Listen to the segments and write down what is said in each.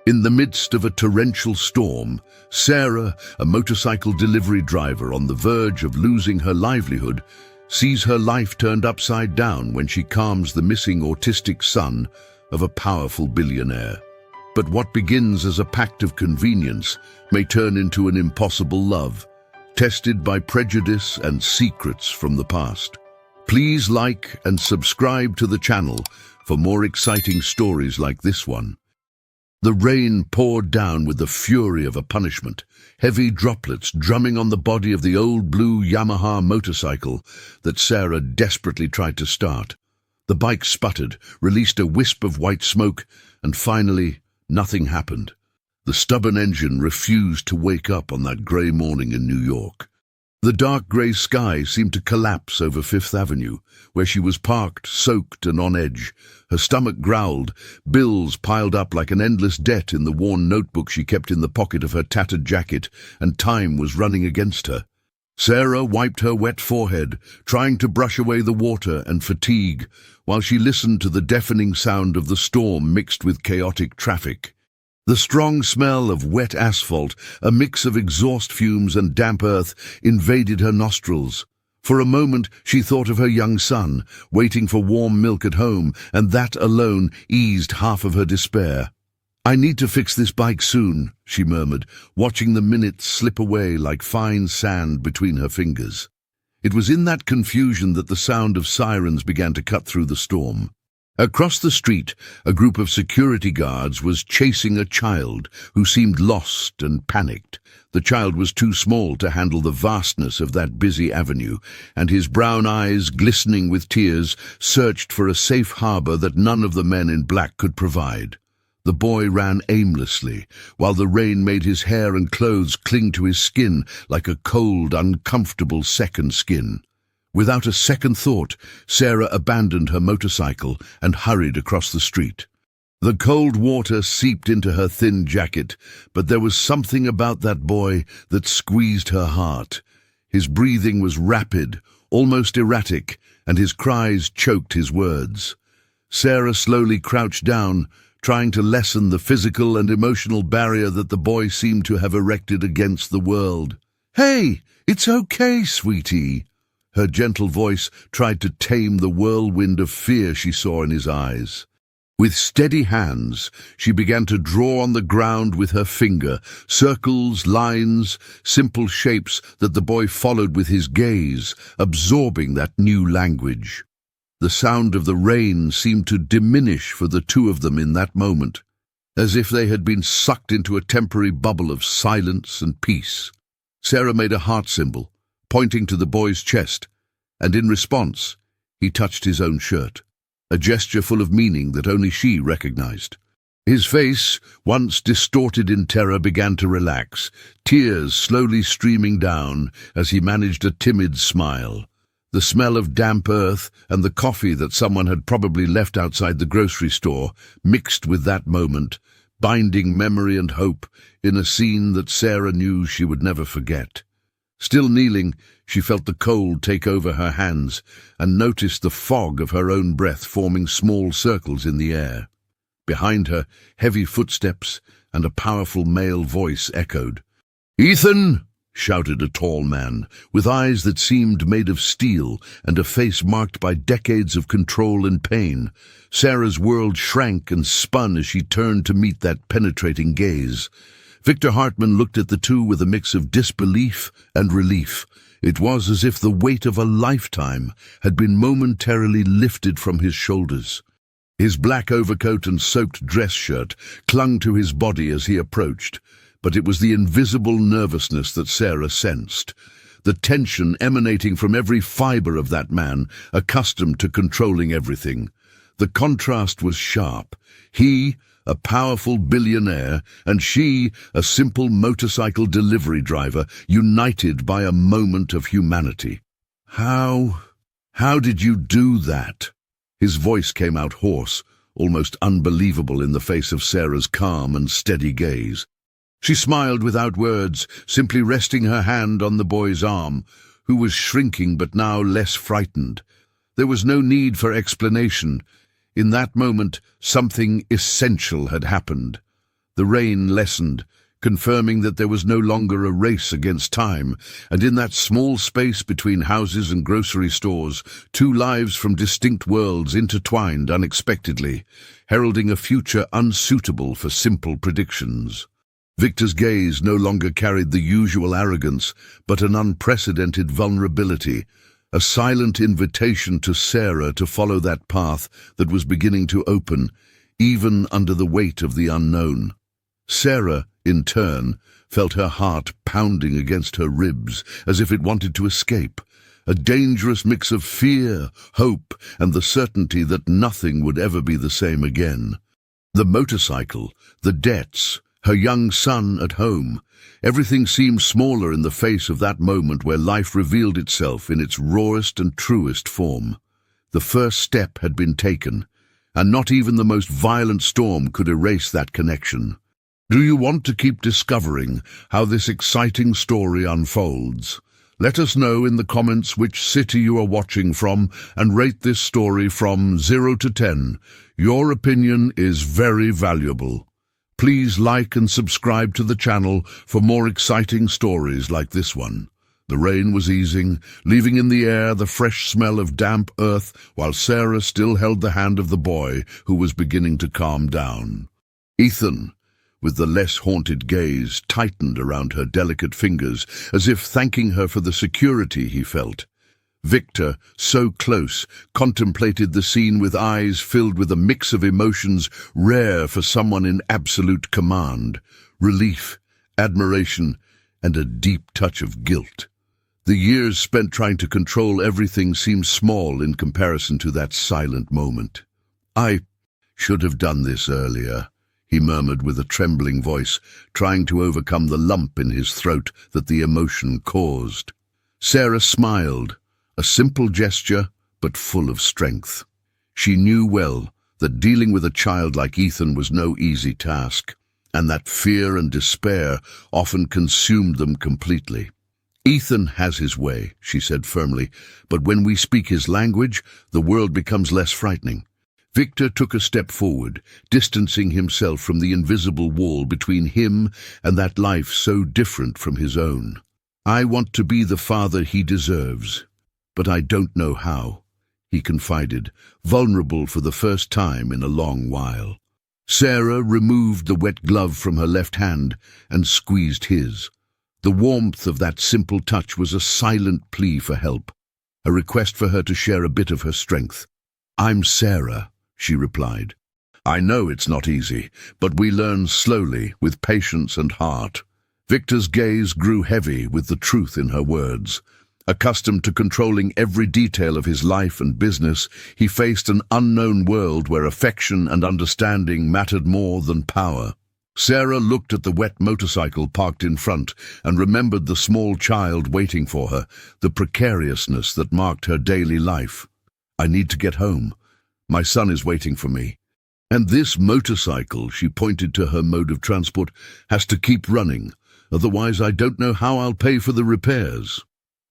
In the midst of a torrential storm, Sarah, a motorcycle delivery driver on the verge of losing her livelihood, sees her life turned upside down when she calms the missing autistic son of a powerful billionaire. But what begins as a pact of convenience may turn into an impossible love, tested by prejudice and secrets from the past. Please like and subscribe to the channel for more exciting stories like this one. The rain poured down with the fury of a punishment, heavy droplets drumming on the body of the old blue Yamaha motorcycle that Sarah desperately tried to start. The bike sputtered, released a wisp of white smoke, and finally, nothing happened. The stubborn engine refused to wake up on that grey morning in New York. The dark grey sky seemed to collapse over Fifth Avenue, where she was parked, soaked and on edge. Her stomach growled, bills piled up like an endless debt in the worn notebook she kept in the pocket of her tattered jacket, and time was running against her. Sarah wiped her wet forehead, trying to brush away the water and fatigue, while she listened to the deafening sound of the storm mixed with chaotic traffic. The strong smell of wet asphalt, a mix of exhaust fumes and damp earth, invaded her nostrils. For a moment she thought of her young son, waiting for warm milk at home, and that alone eased half of her despair. "I need to fix this bike soon," she murmured, watching the minutes slip away like fine sand between her fingers. It was in that confusion that the sound of sirens began to cut through the storm. Across the street, a group of security guards was chasing a child who seemed lost and panicked. The child was too small to handle the vastness of that busy avenue, and his brown eyes, glistening with tears, searched for a safe harbor that none of the men in black could provide. The boy ran aimlessly, while the rain made his hair and clothes cling to his skin like a cold, uncomfortable second skin. Without a second thought, Sarah abandoned her motorcycle and hurried across the street. The cold water seeped into her thin jacket, but there was something about that boy that squeezed her heart. His breathing was rapid, almost erratic, and his cries choked his words. Sarah slowly crouched down, trying to lessen the physical and emotional barrier that the boy seemed to have erected against the world. "Hey, it's okay, sweetie." Her gentle voice tried to tame the whirlwind of fear she saw in his eyes. With steady hands, she began to draw on the ground with her finger, circles, lines, simple shapes that the boy followed with his gaze, absorbing that new language. The sound of the rain seemed to diminish for the two of them in that moment, as if they had been sucked into a temporary bubble of silence and peace. Sarah made a heart symbol, pointing to the boy's chest, and in response, he touched his own shirt, a gesture full of meaning that only she recognized. His face, once distorted in terror, began to relax, tears slowly streaming down as he managed a timid smile. The smell of damp earth and the coffee that someone had probably left outside the grocery store mixed with that moment, binding memory and hope in a scene that Sarah knew she would never forget. Still kneeling, she felt the cold take over her hands and noticed the fog of her own breath forming small circles in the air. Behind her, heavy footsteps and a powerful male voice echoed. "Ethan!" shouted a tall man, with eyes that seemed made of steel and a face marked by decades of control and pain. Sarah's world shrank and spun as she turned to meet that penetrating gaze. Victor Hartman looked at the two with a mix of disbelief and relief. It was as if the weight of a lifetime had been momentarily lifted from his shoulders. His black overcoat and soaked dress shirt clung to his body as he approached, but it was the invisible nervousness that Sarah sensed, the tension emanating from every fiber of that man, accustomed to controlling everything. The contrast was sharp. He, a powerful billionaire, and she, a simple motorcycle delivery driver, united by a moment of humanity. How did you do that?" His voice came out hoarse, almost unbelievable in the face of Sarah's calm and steady gaze. She smiled without words, simply resting her hand on the boy's arm, who was shrinking but now less frightened. There was no need for explanation. In that moment, something essential had happened. The rain lessened, confirming that there was no longer a race against time, and in that small space between houses and grocery stores, two lives from distinct worlds intertwined unexpectedly, heralding a future unsuitable for simple predictions. Victor's gaze no longer carried the usual arrogance, but an unprecedented vulnerability, a silent invitation to Sarah to follow that path that was beginning to open, even under the weight of the unknown. Sarah, in turn, felt her heart pounding against her ribs as if it wanted to escape, a dangerous mix of fear, hope, and the certainty that nothing would ever be the same again. The motorcycle, the debts, her young son at home, everything seemed smaller in the face of that moment where life revealed itself in its rawest and truest form. The first step had been taken, and not even the most violent storm could erase that connection. Do you want to keep discovering how this exciting story unfolds? Let us know in the comments which city you are watching from and rate this story from 0 to 10. Your opinion is very valuable. Please like and subscribe to the channel for more exciting stories like this one. The rain was easing, leaving in the air the fresh smell of damp earth, while Sarah still held the hand of the boy, who was beginning to calm down. Ethan, with the less haunted gaze, tightened around her delicate fingers, as if thanking her for the security he felt. Victor, so close, contemplated the scene with eyes filled with a mix of emotions rare for someone in absolute command: relief, admiration, and a deep touch of guilt. The years spent trying to control everything seemed small in comparison to that silent moment. "I should have done this earlier," he murmured with a trembling voice, trying to overcome the lump in his throat that the emotion caused. Sarah smiled, a simple gesture, but full of strength. She knew well that dealing with a child like Ethan was no easy task, and that fear and despair often consumed them completely. "Ethan has his way," she said firmly, "but when we speak his language, the world becomes less frightening." Victor took a step forward, distancing himself from the invisible wall between him and that life so different from his own. "I want to be the father he deserves, but I don't know how," he confided, vulnerable for the first time in a long while. Sarah removed the wet glove from her left hand and squeezed his. The warmth of that simple touch was a silent plea for help, a request for her to share a bit of her strength. "I'm Sarah," she replied. "I know it's not easy, but we learn slowly, with patience and heart." Victor's gaze grew heavy with the truth in her words. Accustomed to controlling every detail of his life and business, he faced an unknown world where affection and understanding mattered more than power. Sarah looked at the wet motorcycle parked in front and remembered the small child waiting for her, the precariousness that marked her daily life. "I need to get home. My son is waiting for me. And this motorcycle," she pointed to her mode of transport, "has to keep running. Otherwise I don't know how I'll pay for the repairs."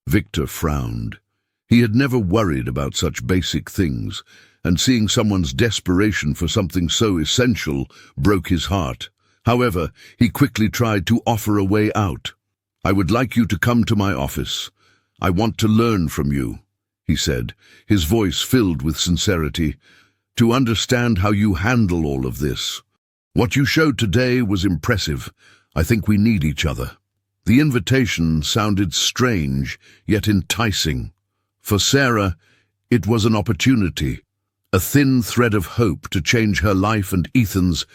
Victor frowned. He had never worried about such basic things, and seeing someone's desperation for something so essential broke his heart. However, he quickly tried to offer a way out. "I would like you to come to my office. I want to learn from you," he said, his voice filled with sincerity, "to understand how you handle all of this. What you showed today was impressive. I think we need each other." The invitation sounded strange, yet enticing. For Sarah, it was an opportunity, a thin thread of hope to change her life and Ethan's,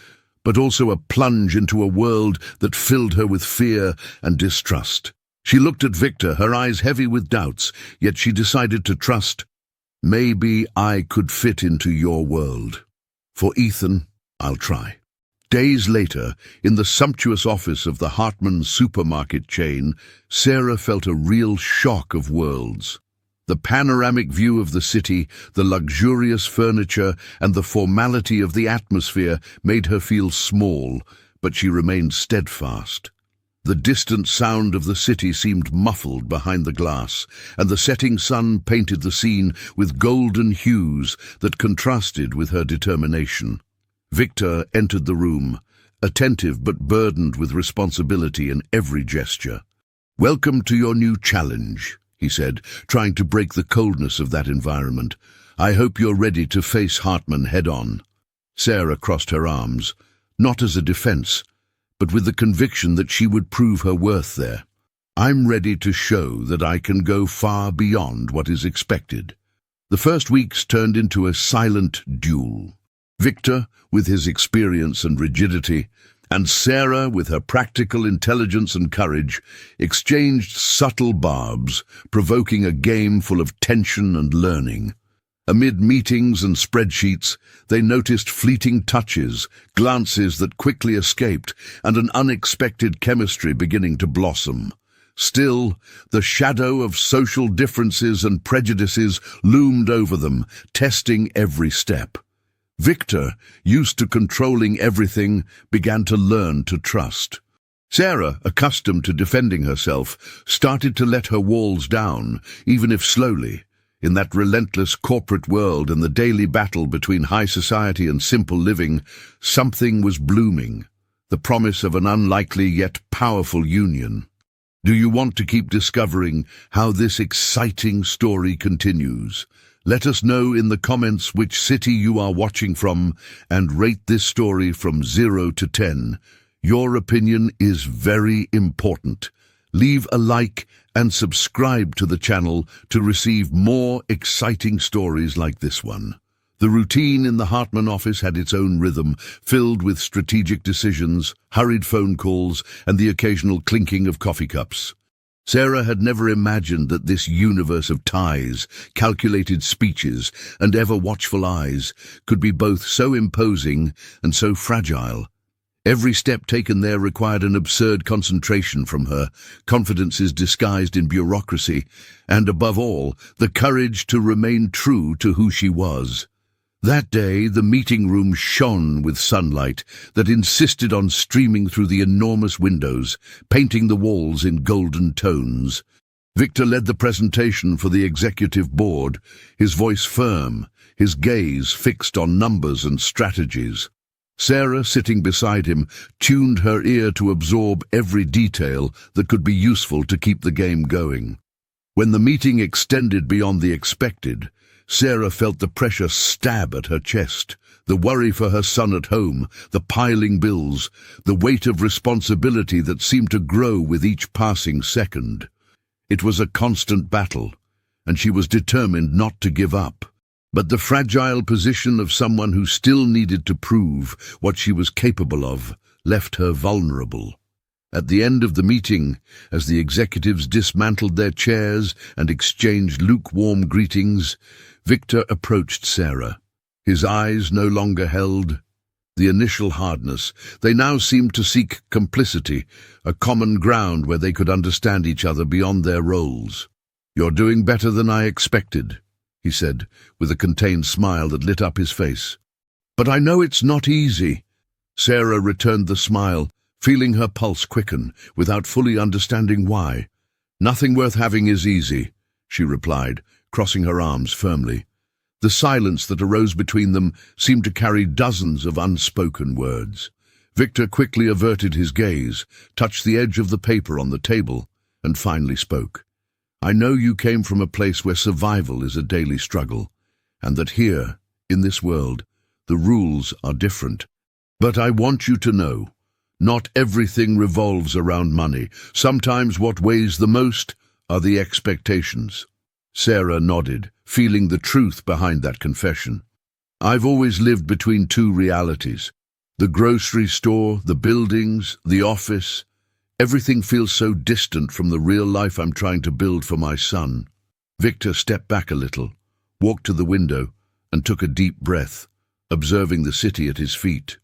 but also a plunge into a world that filled her with fear and distrust. She looked at Victor, her eyes heavy with doubts, yet she decided to trust. "Maybe I could fit into your world. For Ethan, I'll try." Days later, in the sumptuous office of the Hartman supermarket chain, Sarah felt a real shock of worlds. The panoramic view of the city, the luxurious furniture, and the formality of the atmosphere made her feel small, but she remained steadfast. The distant sound of the city seemed muffled behind the glass, and the setting sun painted the scene with golden hues that contrasted with her determination. Victor entered the room, attentive but burdened with responsibility in every gesture. "Welcome to your new challenge," he said, trying to break the coldness of that environment. "I hope you're ready to face Hartman head-on." Sarah crossed her arms, not as a defense, but with the conviction that she would prove her worth there. "I'm ready to show that I can go far beyond what is expected." The first weeks turned into a silent duel. Victor, with his experience and rigidity, and Sarah, with her practical intelligence and courage, exchanged subtle barbs, provoking a game full of tension and learning. Amid meetings and spreadsheets, they noticed fleeting touches, glances that quickly escaped, and an unexpected chemistry beginning to blossom. Still, the shadow of social differences and prejudices loomed over them, testing every step. Victor, used to controlling everything, began to learn to trust. Sarah, accustomed to defending herself, started to let her walls down, even if slowly. In that relentless corporate world and the daily battle between high society and simple living, something was blooming, the promise of an unlikely yet powerful union. Do you want to keep discovering how this exciting story continues? Let us know in the comments which city you are watching from and rate this story from 0 to 10. Your opinion is very important. Leave a like and subscribe to the channel to receive more exciting stories like this one. The routine in the Hartman office had its own rhythm, filled with strategic decisions, hurried phone calls, and the occasional clinking of coffee cups. Sarah had never imagined that this universe of ties, calculated speeches, and ever-watchful eyes could be both so imposing and so fragile. Every step taken there required an absurd concentration from her, confidences disguised in bureaucracy, and above all, the courage to remain true to who she was. That day, the meeting room shone with sunlight that insisted on streaming through the enormous windows, painting the walls in golden tones. Victor led the presentation for the executive board, his voice firm, his gaze fixed on numbers and strategies. Sarah, sitting beside him, tuned her ear to absorb every detail that could be useful to keep the game going. When the meeting extended beyond the expected, Sarah felt the pressure stab at her chest, the worry for her son at home, the piling bills, the weight of responsibility that seemed to grow with each passing second. It was a constant battle, and she was determined not to give up. But the fragile position of someone who still needed to prove what she was capable of left her vulnerable. At the end of the meeting, as the executives dismantled their chairs and exchanged lukewarm greetings, Victor approached Sarah. His eyes no longer held the initial hardness. They now seemed to seek complicity, a common ground where they could understand each other beyond their roles. "You're doing better than I expected," he said, with a contained smile that lit up his face. "But I know it's not easy." Sarah returned the smile, feeling her pulse quicken, without fully understanding why. "Nothing worth having is easy," she replied, crossing her arms firmly. The silence that arose between them seemed to carry dozens of unspoken words. Victor quickly averted his gaze, touched the edge of the paper on the table, and finally spoke. "I know you came from a place where survival is a daily struggle, and that here, in this world, the rules are different. But I want you to know, not everything revolves around money. Sometimes what weighs the most are the expectations." Sarah nodded, feeling the truth behind that confession. "I've always lived between two realities. The grocery store, the buildings, the office. Everything feels so distant from the real life I'm trying to build for my son." Victor stepped back a little, walked to the window, and took a deep breath, observing the city at his feet.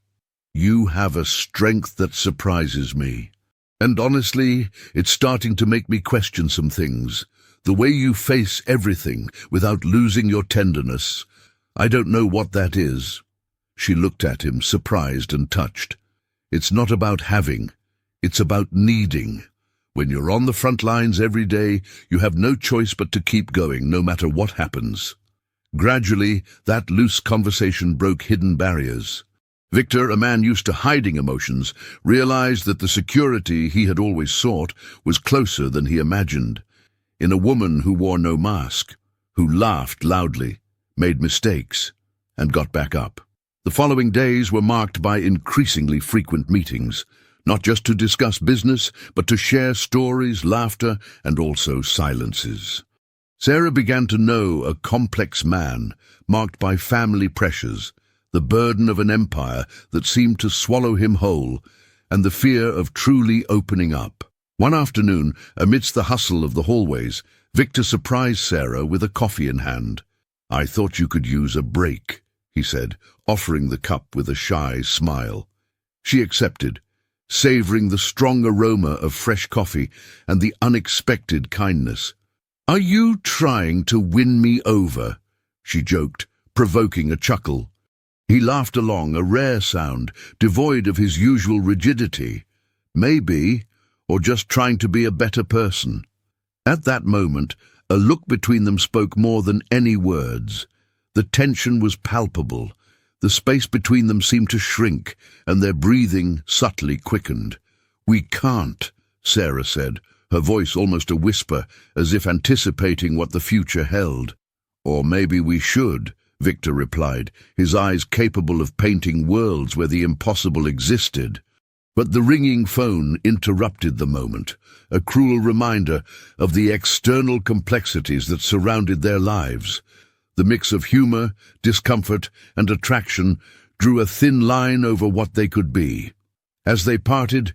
"You have a strength that surprises me. And honestly, it's starting to make me question some things. The way you face everything without losing your tenderness. I don't know what that is." She looked at him, surprised and touched. "It's not about having, it's about needing. When you're on the front lines every day, you have no choice but to keep going, no matter what happens." Gradually, that loose conversation broke hidden barriers. Victor, a man used to hiding emotions, realized that the security he had always sought was closer than he imagined. In a woman who wore no mask, who laughed loudly, made mistakes, and got back up. The following days were marked by increasingly frequent meetings, not just to discuss business, but to share stories, laughter, and also silences. Sarah began to know a complex man, marked by family pressures, the burden of an empire that seemed to swallow him whole, and the fear of truly opening up. One afternoon, amidst the hustle of the hallways, Victor surprised Sarah with a coffee in hand. "I thought you could use a break," he said, offering the cup with a shy smile. She accepted, savoring the strong aroma of fresh coffee and the unexpected kindness. "Are you trying to win me over?" she joked, provoking a chuckle. He laughed along, a rare sound, devoid of his usual rigidity. Maybe, or just trying to be a better person. At that moment, a look between them spoke more than any words. The tension was palpable. The space between them seemed to shrink, and their breathing subtly quickened. "We can't," Sarah said, her voice almost a whisper, as if anticipating what the future held. "Or maybe we should," Victor replied, his eyes capable of painting worlds where the impossible existed. But the ringing phone interrupted the moment, a cruel reminder of the external complexities that surrounded their lives. The mix of humor, discomfort, and attraction drew a thin line over what they could be. As they parted,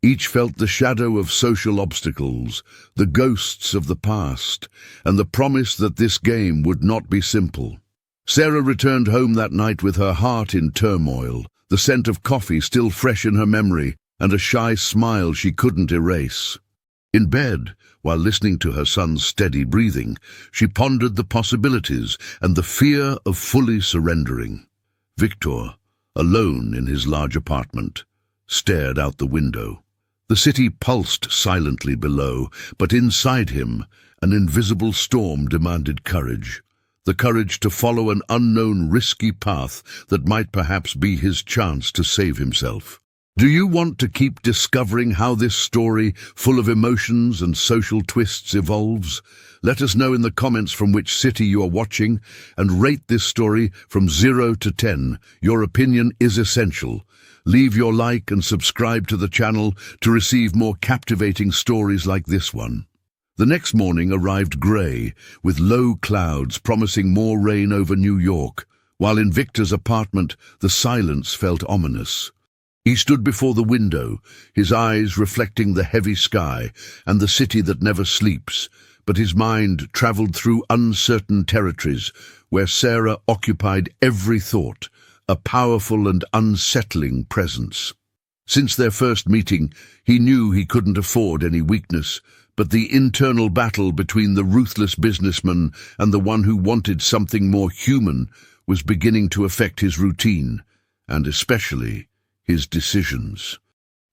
each felt the shadow of social obstacles, the ghosts of the past, and the promise that this game would not be simple. Sarah returned home that night with her heart in turmoil, the scent of coffee still fresh in her memory, and a shy smile she couldn't erase. In bed, while listening to her son's steady breathing, she pondered the possibilities and the fear of fully surrendering. Victor, alone in his large apartment, stared out the window. The city pulsed silently below, but inside him, an invisible storm demanded courage. The courage to follow an unknown, risky path that might perhaps be his chance to save himself. Do you want to keep discovering how this story, full of emotions and social twists, evolves? Let us know in the comments from which city you are watching, and rate this story from 0 to 10. Your opinion is essential. Leave your like and subscribe to the channel to receive more captivating stories like this one. The next morning arrived grey, with low clouds promising more rain over New York, while in Victor's apartment the silence felt ominous. He stood before the window, his eyes reflecting the heavy sky and the city that never sleeps, but his mind travelled through uncertain territories where Sarah occupied every thought, a powerful and unsettling presence. Since their first meeting, he knew he couldn't afford any weakness, but the internal battle between the ruthless businessman and the one who wanted something more human was beginning to affect his routine, and especially his decisions.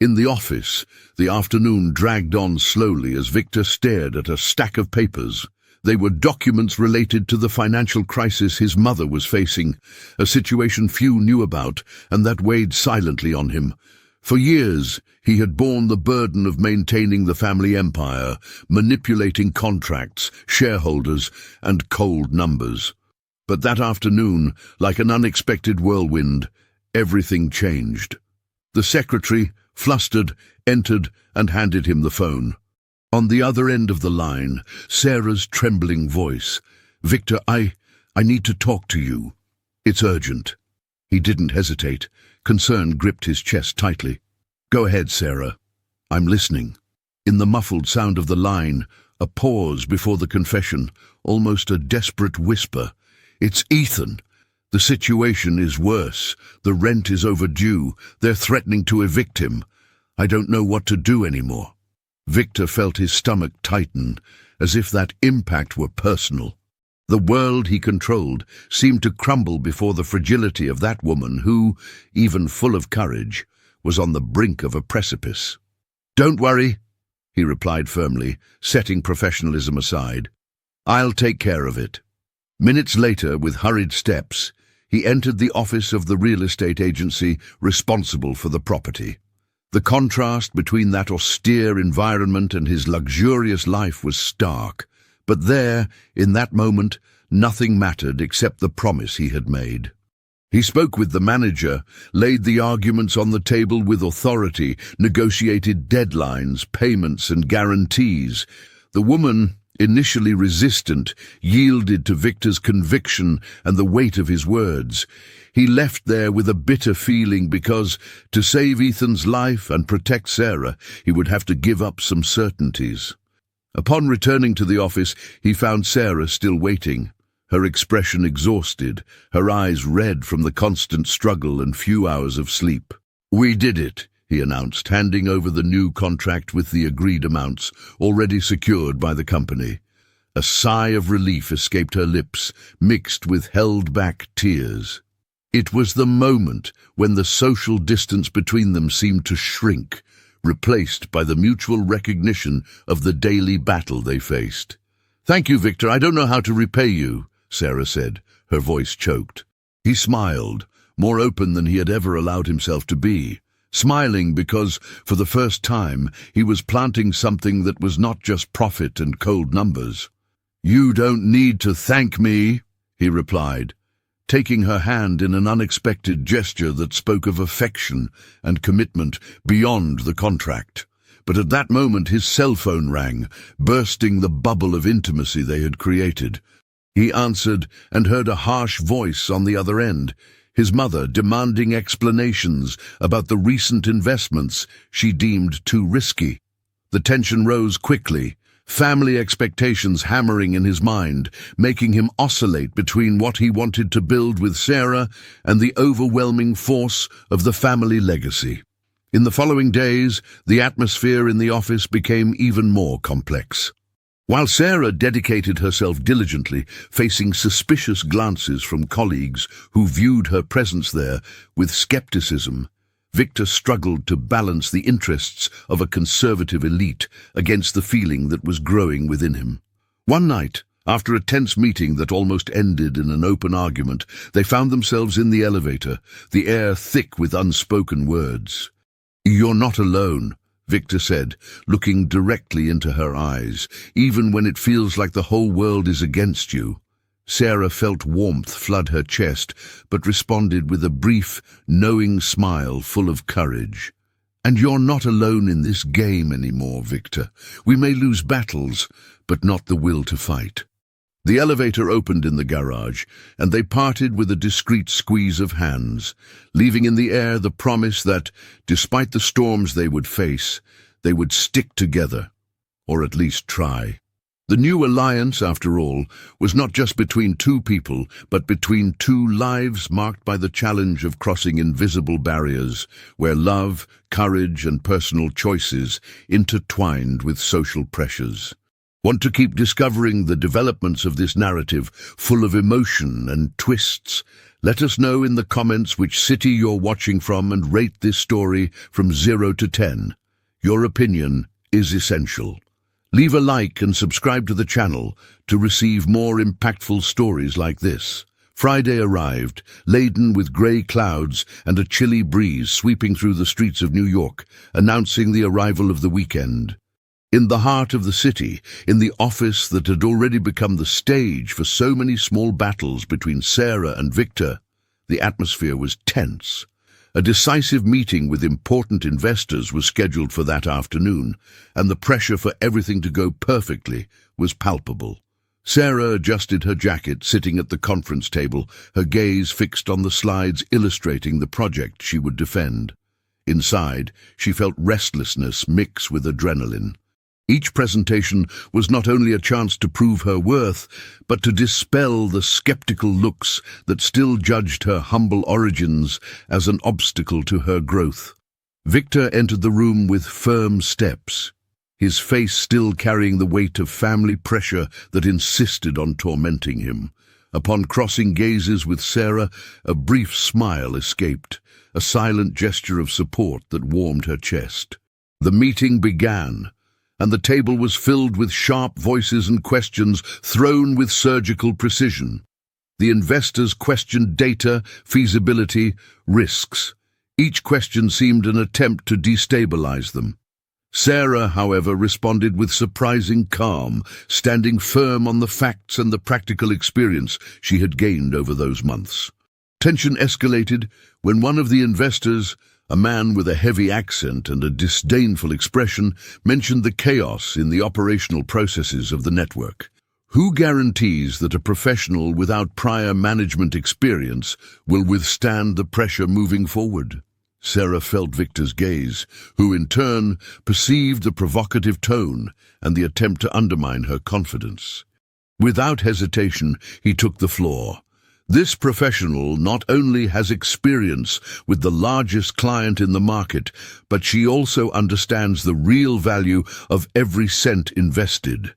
In the office, the afternoon dragged on slowly as Victor stared at a stack of papers. They were documents related to the financial crisis his mother was facing, a situation few knew about and that weighed silently on him. For years, he had borne the burden of maintaining the family empire, manipulating contracts, shareholders, and cold numbers. But that afternoon, like an unexpected whirlwind, everything changed. The secretary, flustered, entered and handed him the phone. On the other end of the line, Sarah's trembling voice. "Victor, I need to talk to you. It's urgent." He didn't hesitate. Concern gripped his chest tightly. "Go ahead, Sarah. I'm listening." In the muffled sound of the line, a pause before the confession, almost a desperate whisper. "It's Ethan. The situation is worse. The rent is overdue. They're threatening to evict him. I don't know what to do anymore." Victor felt his stomach tighten, as if that impact were personal. The world he controlled seemed to crumble before the fragility of that woman who, even full of courage, was on the brink of a precipice. "Don't worry," he replied firmly, setting professionalism aside. "I'll take care of it." Minutes later, with hurried steps, he entered the office of the real estate agency responsible for the property. The contrast between that austere environment and his luxurious life was stark, but there, in that moment, nothing mattered except the promise he had made. He spoke with the manager, laid the arguments on the table with authority, negotiated deadlines, payments, and guarantees. The woman, initially resistant, yielded to Victor's conviction and the weight of his words. He left there with a bitter feeling because, to save Ethan's life and protect Sarah, he would have to give up some certainties. Upon returning to the office, he found Sarah still waiting, her expression exhausted, her eyes red from the constant struggle and few hours of sleep. "We did it," he announced, handing over the new contract with the agreed amounts, already secured by the company. A sigh of relief escaped her lips, mixed with held-back tears. It was the moment when the social distance between them seemed to shrink, replaced by the mutual recognition of the daily battle they faced. "Thank you, Victor. I don't know how to repay you," Sarah said, her voice choked. He smiled, more open than he had ever allowed himself to be, smiling because, for the first time, he was planting something that was not just profit and cold numbers. "You don't need to thank me," he replied, taking her hand in an unexpected gesture that spoke of affection and commitment beyond the contract. But at that moment his cell phone rang, bursting the bubble of intimacy they had created. He answered and heard a harsh voice on the other end, his mother demanding explanations about the recent investments she deemed too risky. The tension rose quickly, family expectations hammering in his mind, making him oscillate between what he wanted to build with Sarah and the overwhelming force of the family legacy. In the following days, the atmosphere in the office became even more complex. While Sarah dedicated herself diligently, facing suspicious glances from colleagues who viewed her presence there with skepticism, Victor struggled to balance the interests of a conservative elite against the feeling that was growing within him. One night, after a tense meeting that almost ended in an open argument, they found themselves in the elevator, the air thick with unspoken words. "You're not alone," Victor said, looking directly into her eyes, "even when it feels like the whole world is against you." Sarah felt warmth flood her chest, but responded with a brief, knowing smile full of courage. "And you're not alone in this game anymore, Victor. We may lose battles, but not the will to fight." The elevator opened in the garage, and they parted with a discreet squeeze of hands, leaving in the air the promise that, despite the storms they would face, they would stick together, or at least try. The new alliance, after all, was not just between two people, but between two lives marked by the challenge of crossing invisible barriers, where love, courage, and personal choices intertwined with social pressures. Want to keep discovering the developments of this narrative, full of emotion and twists? Let us know in the comments which city you're watching from and rate this story from 0 to 10. Your opinion is essential. Leave a like and subscribe to the channel to receive more impactful stories like this. Friday arrived, laden with grey clouds and a chilly breeze sweeping through the streets of New York, announcing the arrival of the weekend. In the heart of the city, in the office that had already become the stage for so many small battles between Sarah and Victor, the atmosphere was tense. A decisive meeting with important investors was scheduled for that afternoon, and the pressure for everything to go perfectly was palpable. Sarah adjusted her jacket, sitting at the conference table, her gaze fixed on the slides illustrating the project she would defend. Inside, she felt restlessness mix with adrenaline. Each presentation was not only a chance to prove her worth, but to dispel the skeptical looks that still judged her humble origins as an obstacle to her growth. Victor entered the room with firm steps, his face still carrying the weight of family pressure that insisted on tormenting him. Upon crossing gazes with Sarah, a brief smile escaped, a silent gesture of support that warmed her chest. The meeting began, and the table was filled with sharp voices and questions thrown with surgical precision. The investors questioned data, feasibility, risks. Each question seemed an attempt to destabilize them. Sarah, however, responded with surprising calm, standing firm on the facts and the practical experience she had gained over those months. Tension escalated when one of the investors, a man with a heavy accent and a disdainful expression, mentioned the chaos in the operational processes of the network. Who guarantees that a professional without prior management experience will withstand the pressure moving forward? Sarah felt Victor's gaze, who in turn perceived the provocative tone and the attempt to undermine her confidence. Without hesitation, he took the floor. This professional not only has experience with the largest client in the market, but she also understands the real value of every cent invested.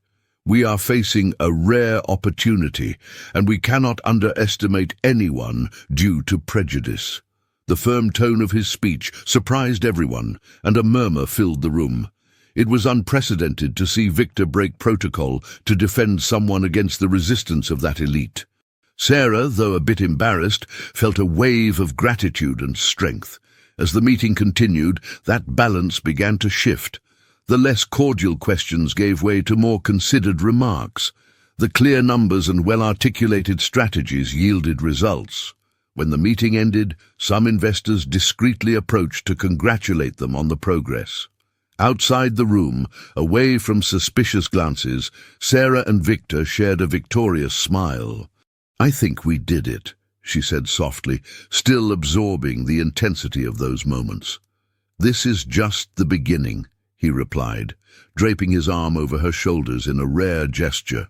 We are facing a rare opportunity, and we cannot underestimate anyone due to prejudice. The firm tone of his speech surprised everyone, and a murmur filled the room. It was unprecedented to see Victor break protocol to defend someone against the resistance of that elite. Sarah, though a bit embarrassed, felt a wave of gratitude and strength. As the meeting continued, that balance began to shift. The less cordial questions gave way to more considered remarks. The clear numbers and well-articulated strategies yielded results. When the meeting ended, some investors discreetly approached to congratulate them on the progress. Outside the room, away from suspicious glances, Sarah and Victor shared a victorious smile. "I think we did it," she said softly, still absorbing the intensity of those moments. "This is just the beginning," he replied, draping his arm over her shoulders in a rare gesture.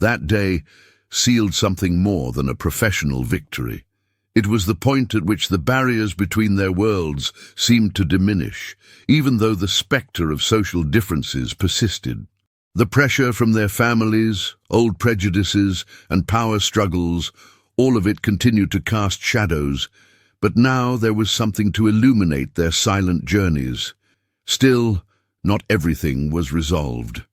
That day sealed something more than a professional victory. It was the point at which the barriers between their worlds seemed to diminish, even though the specter of social differences persisted. The pressure from their families, old prejudices, and power struggles, all of it continued to cast shadows, but now there was something to illuminate their silent journeys. Still, not everything was resolved.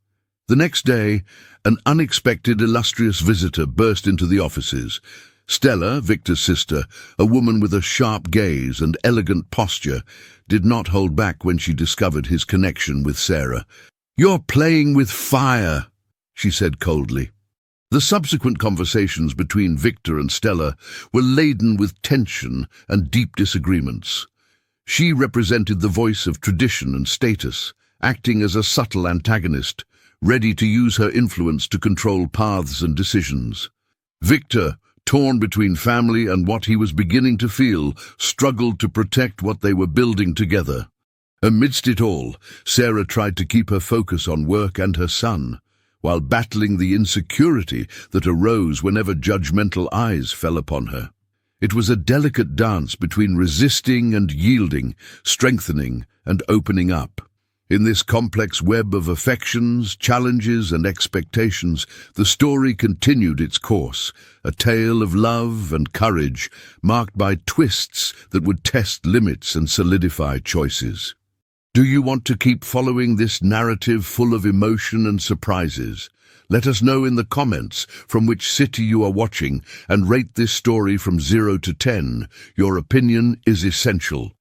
The next day, an unexpected illustrious visitor burst into the offices. Stella, Victor's sister, a woman with a sharp gaze and elegant posture, did not hold back when she discovered his connection with Sarah. "You're playing with fire," she said coldly. The subsequent conversations between Victor and Stella were laden with tension and deep disagreements. She represented the voice of tradition and status, acting as a subtle antagonist, ready to use her influence to control paths and decisions. Victor, torn between family and what he was beginning to feel, struggled to protect what they were building together. Amidst it all, Sarah tried to keep her focus on work and her son, while battling the insecurity that arose whenever judgmental eyes fell upon her. It was a delicate dance between resisting and yielding, strengthening and opening up. In this complex web of affections, challenges, and expectations, the story continued its course, a tale of love and courage, marked by twists that would test limits and solidify choices. Do you want to keep following this narrative full of emotion and surprises? Let us know in the comments from which city you are watching and rate this story from 0 to 10. Your opinion is essential.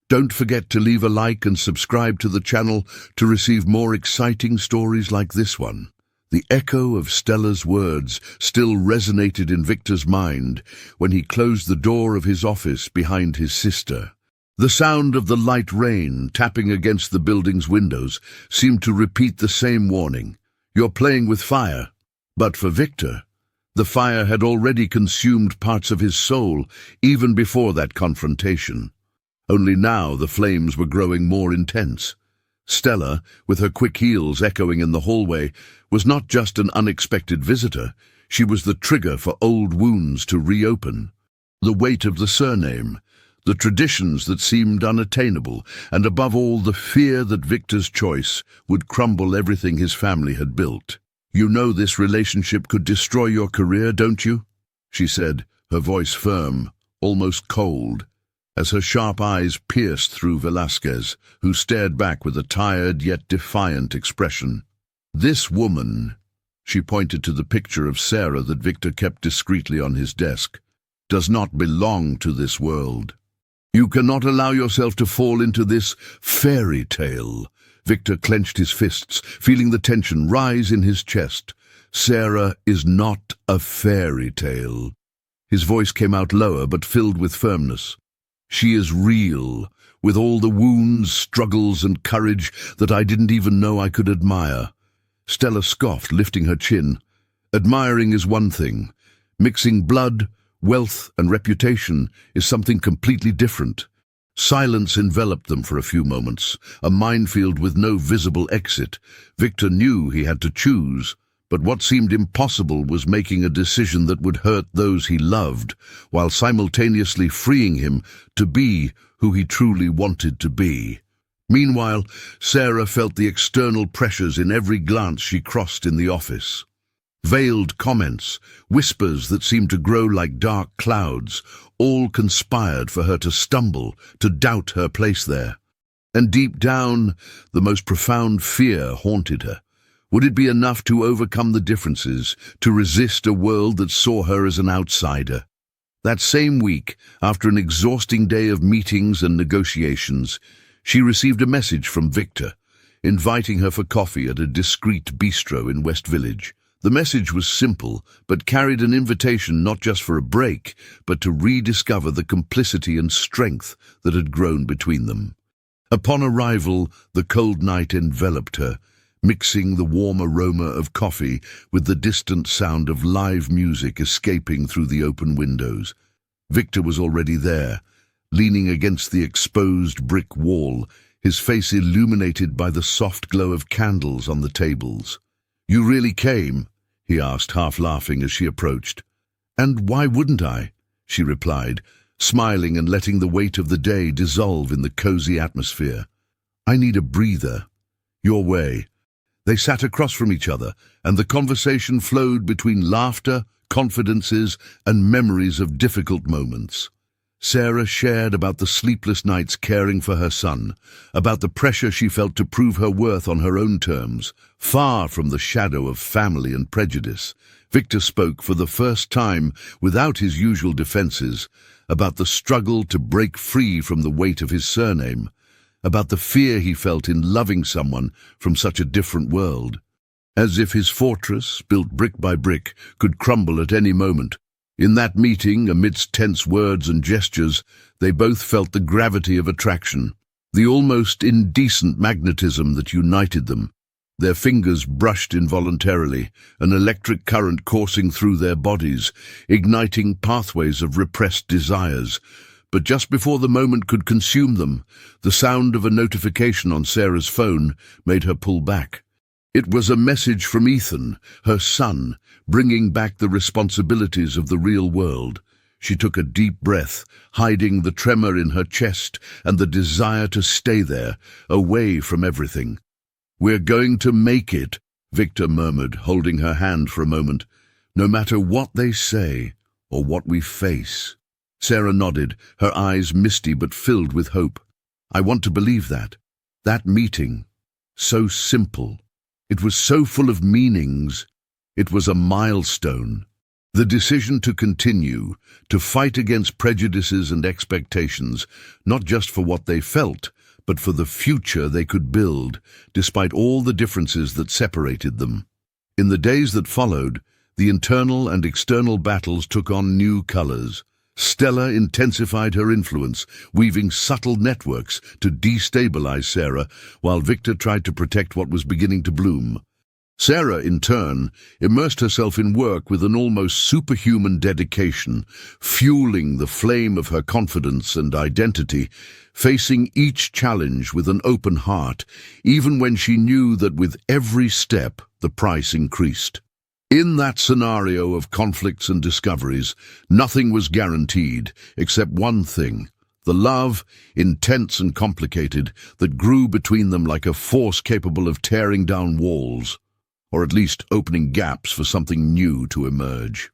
Don't forget to leave a like and subscribe to the channel to receive more exciting stories like this one. The echo of Stella's words still resonated in Victor's mind when he closed the door of his office behind his sister. The sound of the light rain tapping against the building's windows seemed to repeat the same warning. "You're playing with fire." But for Victor, the fire had already consumed parts of his soul even before that confrontation. Only now the flames were growing more intense. Stella, with her quick heels echoing in the hallway, was not just an unexpected visitor. She was the trigger for old wounds to reopen. The weight of the surname, the traditions that seemed unattainable, and above all the fear that Victor's choice would crumble everything his family had built. "You know this relationship could destroy your career, don't you?" she said, her voice firm, almost cold, as her sharp eyes pierced through Velasquez, who stared back with a tired yet defiant expression. This woman, She pointed to the picture of Sarah that Victor kept discreetly on his desk. "Does not belong to this world. You cannot allow yourself to fall into this fairy tale." Victor clenched his fists, feeling the tension rise in his chest. "Sarah is not a fairy tale." His voice came out lower but filled with firmness. "She is real, with all the wounds, struggles, and courage that I didn't even know I could admire." Stella scoffed, lifting her chin. "Admiring is one thing. Mixing blood, wealth, and reputation is something completely different." Silence enveloped them for a few moments, a minefield with no visible exit. Victor knew he had to choose, but what seemed impossible was making a decision that would hurt those he loved, while simultaneously freeing him to be who he truly wanted to be. Meanwhile, Sarah felt the external pressures in every glance she crossed in the office. Veiled comments, whispers that seemed to grow like dark clouds, all conspired for her to stumble, to doubt her place there. And deep down, the most profound fear haunted her. Would it be enough to overcome the differences, to resist a world that saw her as an outsider? That same week, after an exhausting day of meetings and negotiations, she received a message from Victor, inviting her for coffee at a discreet bistro in West Village. The message was simple, but carried an invitation not just for a break, but to rediscover the complicity and strength that had grown between them. Upon arrival, the cold night enveloped her, mixing the warm aroma of coffee with the distant sound of live music escaping through the open windows. Victor was already there, leaning against the exposed brick wall, his face illuminated by the soft glow of candles on the tables. "You really came?" he asked, half laughing as she approached. "And why wouldn't I?" she replied, smiling and letting the weight of the day dissolve in the cozy atmosphere. "I need a breather. Your way." They sat across from each other, and the conversation flowed between laughter, confidences, and memories of difficult moments. Sarah shared about the sleepless nights caring for her son, about the pressure she felt to prove her worth on her own terms, far from the shadow of family and prejudice. Victor spoke for the first time, without his usual defenses, about the struggle to break free from the weight of his surname, about the fear he felt in loving someone from such a different world. As if his fortress, built brick by brick, could crumble at any moment. In that meeting, amidst tense words and gestures, they both felt the gravity of attraction, the almost indecent magnetism that united them. Their fingers brushed involuntarily, an electric current coursing through their bodies, igniting pathways of repressed desires. But just before the moment could consume them, the sound of a notification on Sarah's phone made her pull back. It was a message from Ethan, her son, bringing back the responsibilities of the real world. She took a deep breath, hiding the tremor in her chest and the desire to stay there, away from everything. "We're going to make it," Victor murmured, holding her hand for a moment, "no matter what they say or what we face." Sarah nodded, her eyes misty but filled with hope. "I want to believe that. That meeting, so simple. It was so full of meanings. It was a milestone. The decision to continue, to fight against prejudices and expectations, not just for what they felt, but for the future they could build, despite all the differences that separated them. In the days that followed, the internal and external battles took on new colors. Stella intensified her influence, weaving subtle networks to destabilize Sarah, while Victor tried to protect what was beginning to bloom. Sarah, in turn, immersed herself in work with an almost superhuman dedication, fueling the flame of her confidence and identity, facing each challenge with an open heart, even when she knew that with every step the price increased. In that scenario of conflicts and discoveries, nothing was guaranteed except one thing: the love, intense and complicated, that grew between them like a force capable of tearing down walls, or at least opening gaps for something new to emerge.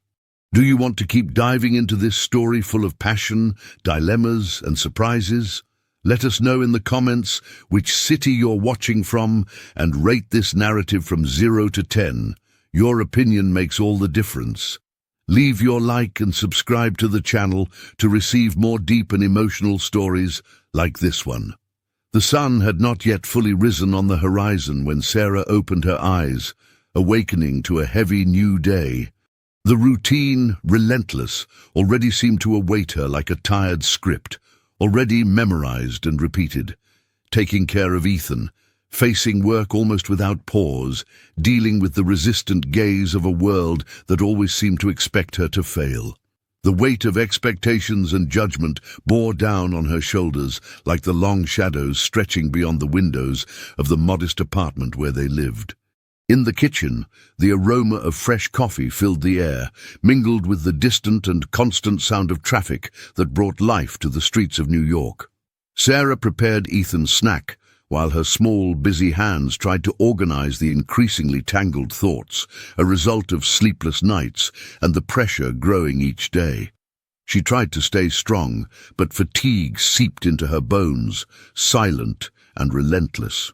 Do you want to keep diving into this story full of passion, dilemmas, and surprises? Let us know in the comments which city you're watching from and rate this narrative from 0 to 10. Your opinion makes all the difference. Leave your like and subscribe to the channel to receive more deep and emotional stories like this one. The sun had not yet fully risen on the horizon when Sarah opened her eyes, awakening to a heavy new day. The routine, relentless, already seemed to await her like a tired script, already memorized and repeated. Taking care of Ethan, facing work almost without pause, dealing with the resistant gaze of a world that always seemed to expect her to fail. The weight of expectations and judgment bore down on her shoulders like the long shadows stretching beyond the windows of the modest apartment where they lived. In the kitchen, the aroma of fresh coffee filled the air, mingled with the distant and constant sound of traffic that brought life to the streets of New York. Sarah prepared Ethan's snack, while her small, busy hands tried to organize the increasingly tangled thoughts, a result of sleepless nights and the pressure growing each day. She tried to stay strong, but fatigue seeped into her bones, silent and relentless.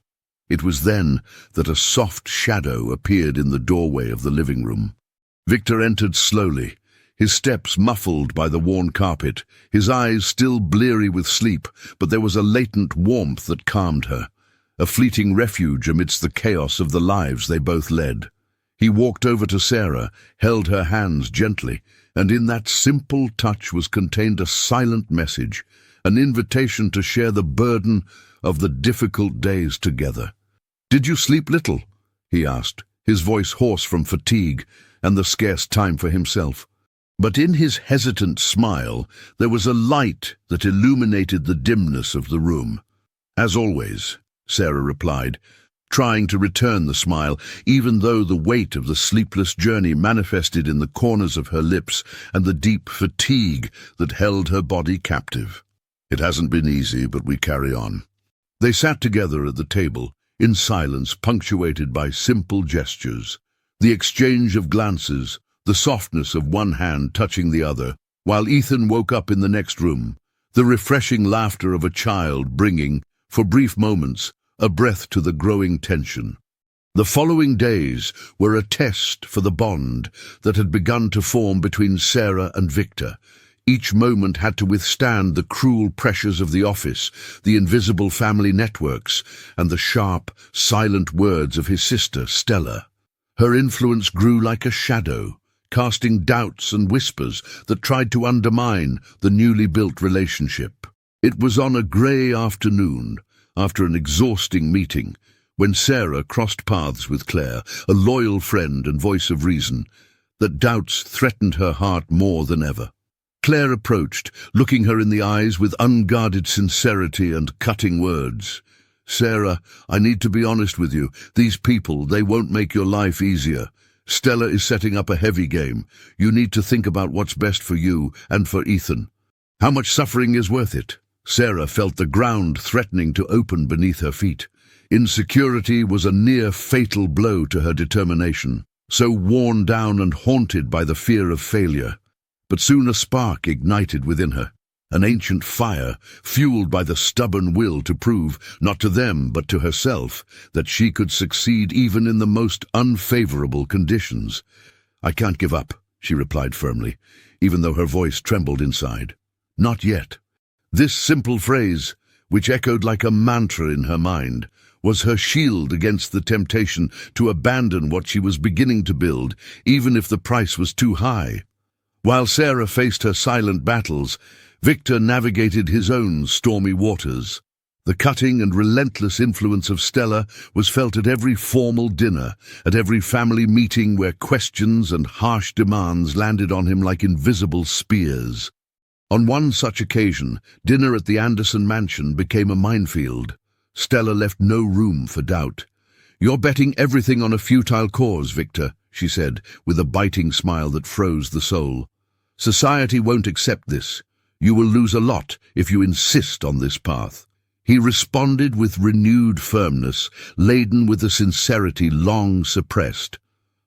It was then that a soft shadow appeared in the doorway of the living room. Victor entered slowly, his steps muffled by the worn carpet, his eyes still bleary with sleep, but there was a latent warmth that calmed her, a fleeting refuge amidst the chaos of the lives they both led. He walked over to Sarah, held her hands gently, and in that simple touch was contained a silent message, an invitation to share the burden of the difficult days together. "Did you sleep little?" he asked, his voice hoarse from fatigue and the scarce time for himself. But in his hesitant smile there was a light that illuminated the dimness of the room. "As always," Sarah replied, trying to return the smile, even though the weight of the sleepless journey manifested in the corners of her lips and the deep fatigue that held her body captive. "It hasn't been easy, but we carry on." They sat together at the table, in silence punctuated by simple gestures, the exchange of glances, the softness of one hand touching the other, while Ethan woke up in the next room, the refreshing laughter of a child bringing, for brief moments, a breath to the growing tension. The following days were a test for the bond that had begun to form between Sarah and Victor. Each moment had to withstand the cruel pressures of the office, the invisible family networks, and the sharp, silent words of his sister, Stella. Her influence grew like a shadow, casting doubts and whispers that tried to undermine the newly built relationship. It was on a grey afternoon, after an exhausting meeting, when Sarah crossed paths with Claire, a loyal friend and voice of reason, that doubts threatened her heart more than ever. Claire approached, looking her in the eyes with unguarded sincerity and cutting words. "Sarah, I need to be honest with you. These people, they won't make your life easier. Stella is setting up a heavy game. You need to think about what's best for you and for Ethan. How much suffering is worth it?" Sarah felt the ground threatening to open beneath her feet. Insecurity was a near-fatal blow to her determination, so worn down and haunted by the fear of failure. But soon a spark ignited within her, an ancient fire, fueled by the stubborn will to prove, not to them but to herself, that she could succeed even in the most unfavorable conditions. "I can't give up," she replied firmly, even though her voice trembled inside. "Not yet." This simple phrase, which echoed like a mantra in her mind, was her shield against the temptation to abandon what she was beginning to build, even if the price was too high. While Sarah faced her silent battles, Victor navigated his own stormy waters. The cutting and relentless influence of Stella was felt at every formal dinner, at every family meeting where questions and harsh demands landed on him like invisible spears. On one such occasion, dinner at the Anderson mansion became a minefield. Stella left no room for doubt. "You're betting everything on a futile cause, Victor," she said, with a biting smile that froze the soul. "Society won't accept this. You will lose a lot if you insist on this path." He responded with renewed firmness, laden with a sincerity long suppressed.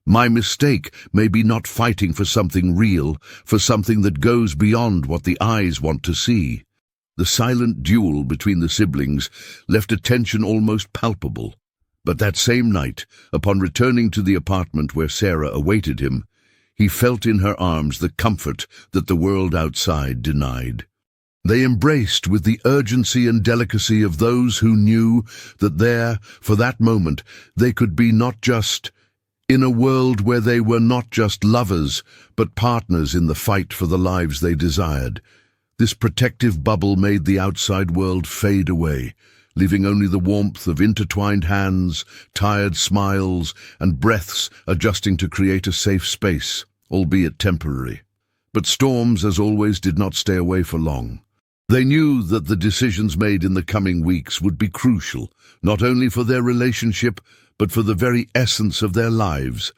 "My mistake may be not fighting for something real, for something that goes beyond what the eyes want to see." The silent duel between the siblings left a tension almost palpable. But that same night, upon returning to the apartment where Sarah awaited him, he felt in her arms the comfort that the world outside denied. They embraced with the urgency and delicacy of those who knew that there, for that moment, they could be not just in a world where they were not just lovers, but partners in the fight for the lives they desired. This protective bubble made the outside world fade away, leaving only the warmth of intertwined hands, tired smiles, and breaths adjusting to create a safe space, albeit temporary. But storms, as always, did not stay away for long. They knew that the decisions made in the coming weeks would be crucial, not only for their relationship, but for the very essence of their lives.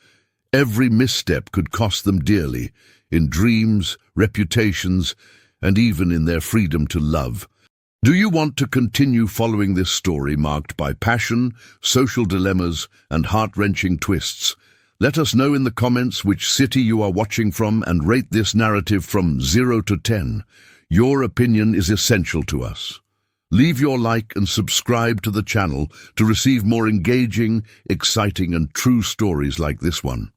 Every misstep could cost them dearly, in dreams, reputations, and even in their freedom to love. Do you want to continue following this story marked by passion, social dilemmas, and heart-wrenching twists? Let us know in the comments which city you are watching from and rate this narrative from 0 to 10. Your opinion is essential to us. Leave your like and subscribe to the channel to receive more engaging, exciting, and true stories like this one.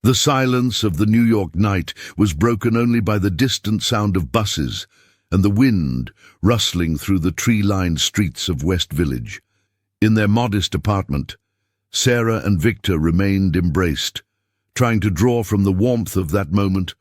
The silence of the New York night was broken only by the distant sound of buses and the wind rustling through the tree-lined streets of West Village. In their modest apartment, Sarah and Victor remained embraced, trying to draw from the warmth of that moment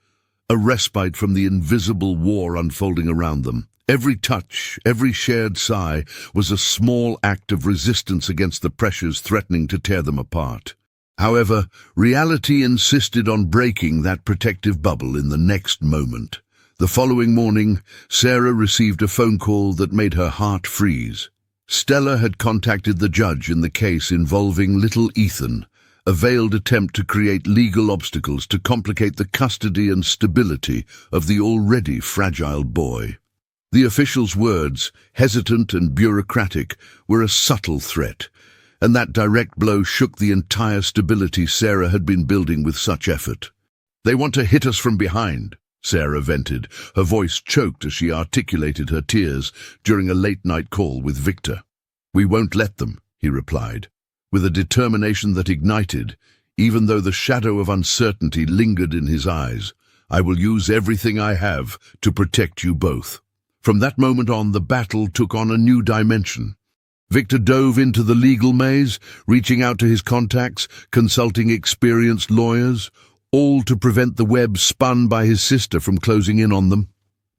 a respite from the invisible war unfolding around them. Every touch, every shared sigh was a small act of resistance against the pressures threatening to tear them apart. However, reality insisted on breaking that protective bubble in the next moment. The following morning, Sarah received a phone call that made her heart freeze. Stella had contacted the judge in the case involving little Ethan, a veiled attempt to create legal obstacles to complicate the custody and stability of the already fragile boy. The official's words, hesitant and bureaucratic, were a subtle threat, and that direct blow shook the entire stability Sarah had been building with such effort. "They want to hit us from behind," Sarah vented, her voice choked as she articulated her tears during a late-night call with Victor. "We won't let them," he replied, with a determination that ignited, even though the shadow of uncertainty lingered in his eyes. "I will use everything I have to protect you both." From that moment on, the battle took on a new dimension. Victor dove into the legal maze, reaching out to his contacts, consulting experienced lawyers, all to prevent the web spun by his sister from closing in on them.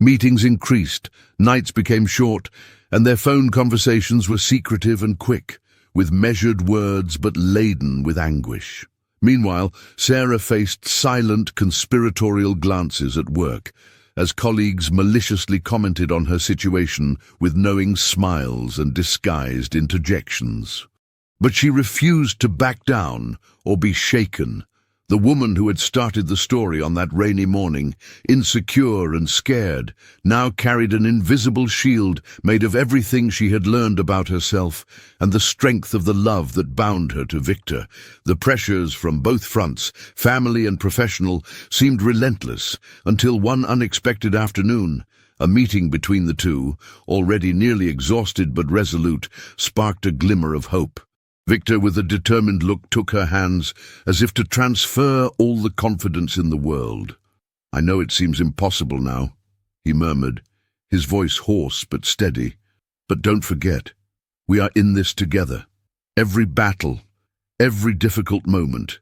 Meetings increased, nights became short, and their phone conversations were secretive and quick, with measured words but laden with anguish. Meanwhile, Sarah faced silent, conspiratorial glances at work, as colleagues maliciously commented on her situation with knowing smiles and disguised interjections. But she refused to back down or be shaken. The woman who had started the story on that rainy morning, insecure and scared, now carried an invisible shield made of everything she had learned about herself and the strength of the love that bound her to Victor. The pressures from both fronts, family and professional, seemed relentless until one unexpected afternoon, a meeting between the two, already nearly exhausted but resolute, sparked a glimmer of hope. Victor, with a determined look, took her hands as if to transfer all the confidence in the world. "I know it seems impossible now," he murmured, his voice hoarse but steady. "But don't forget, we are in this together. Every battle, every difficult moment.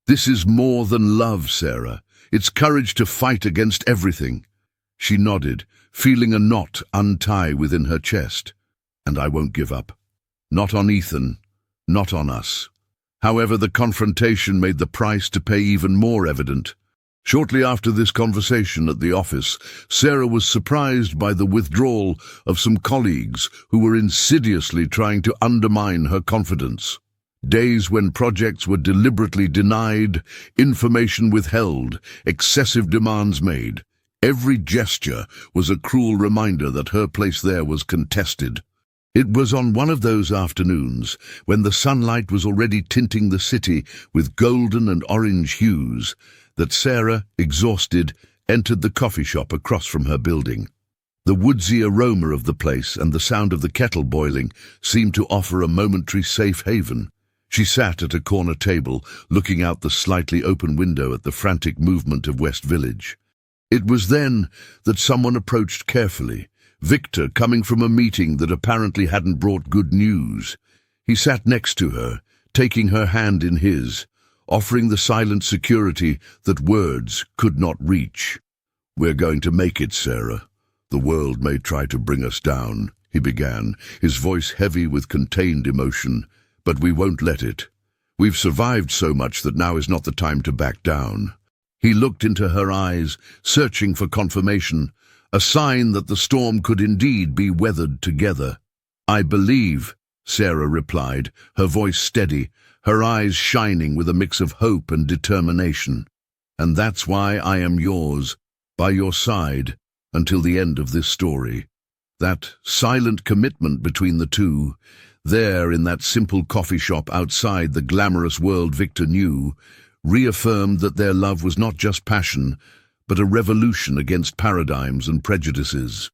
This is more than love, Sarah. It's courage to fight against everything." She nodded, feeling a knot untie within her chest. "And I won't give up. Not on Ethan. Not on us." However, the confrontation made the price to pay even more evident. Shortly after this conversation at the office, Sarah was surprised by the withdrawal of some colleagues who were insidiously trying to undermine her confidence. Days when projects were deliberately denied, information withheld, excessive demands made. Every gesture was a cruel reminder that her place there was contested. It was on one of those afternoons, when the sunlight was already tinting the city with golden and orange hues, that Sarah, exhausted, entered the coffee shop across from her building. The woodsy aroma of the place and the sound of the kettle boiling seemed to offer a momentary safe haven. She sat at a corner table, looking out the slightly open window at the frantic movement of West Village. It was then that someone approached carefully, Victor, coming from a meeting that apparently hadn't brought good news. He sat next to her, taking her hand in his, offering the silent security that words could not reach. "We're going to make it, Sarah. The world may try to bring us down," he began, his voice heavy with contained emotion, "but we won't let it. We've survived so much that now is not the time to back down." He looked into her eyes, searching for confirmation, a sign that the storm could indeed be weathered together. "I believe," Sarah replied, her voice steady, her eyes shining with a mix of hope and determination. "And that's why I am yours, by your side, until the end of this story." That silent commitment between the two, there in that simple coffee shop outside the glamorous world Victor knew, reaffirmed that their love was not just passion, but a revolution against paradigms and prejudices.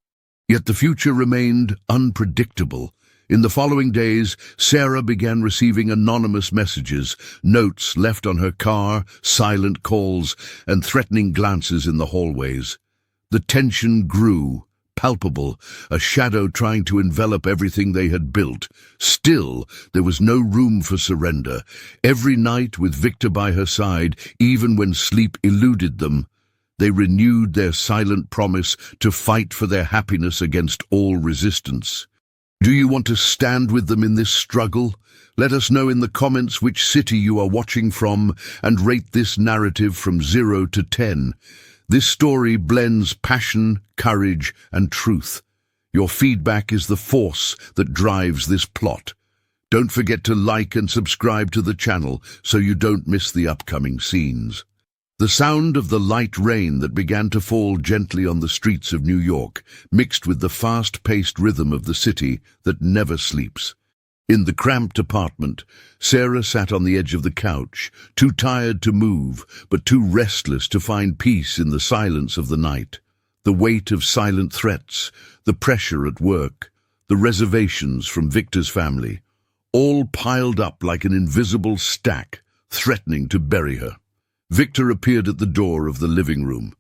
Yet the future remained unpredictable. In the following days, Sarah began receiving anonymous messages, notes left on her car, silent calls, and threatening glances in the hallways. The tension grew, palpable, a shadow trying to envelop everything they had built. Still, there was no room for surrender. Every night, with Victor by her side, even when sleep eluded them, they renewed their silent promise to fight for their happiness against all resistance. Do you want to stand with them in this struggle? Let us know in the comments which city you are watching from and rate this narrative from 0 to 10. This story blends passion, courage, and truth. Your feedback is the force that drives this plot. Don't forget to like and subscribe to the channel so you don't miss the upcoming scenes. The sound of the light rain that began to fall gently on the streets of New York mixed with the fast-paced rhythm of the city that never sleeps. In the cramped apartment, Sarah sat on the edge of the couch, too tired to move, but too restless to find peace in the silence of the night. The weight of silent threats, the pressure at work, the reservations from Victor's family, all piled up like an invisible stack, threatening to bury her. Victor appeared at the door of the living room,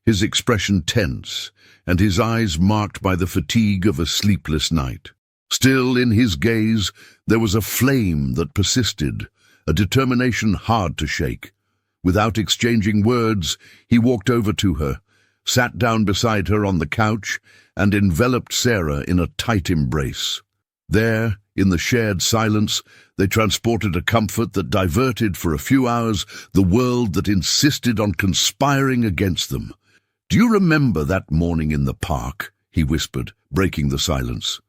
his expression tense, and his eyes marked by the fatigue of a sleepless night. Still, in his gaze, there was a flame that persisted, a determination hard to shake. Without exchanging words, he walked over to her, sat down beside her on the couch, and enveloped Sarah in a tight embrace. There, in the shared silence, they transported a comfort that diverted for a few hours the world that insisted on conspiring against them. "Do you remember that morning in the park?" he whispered, breaking the silence.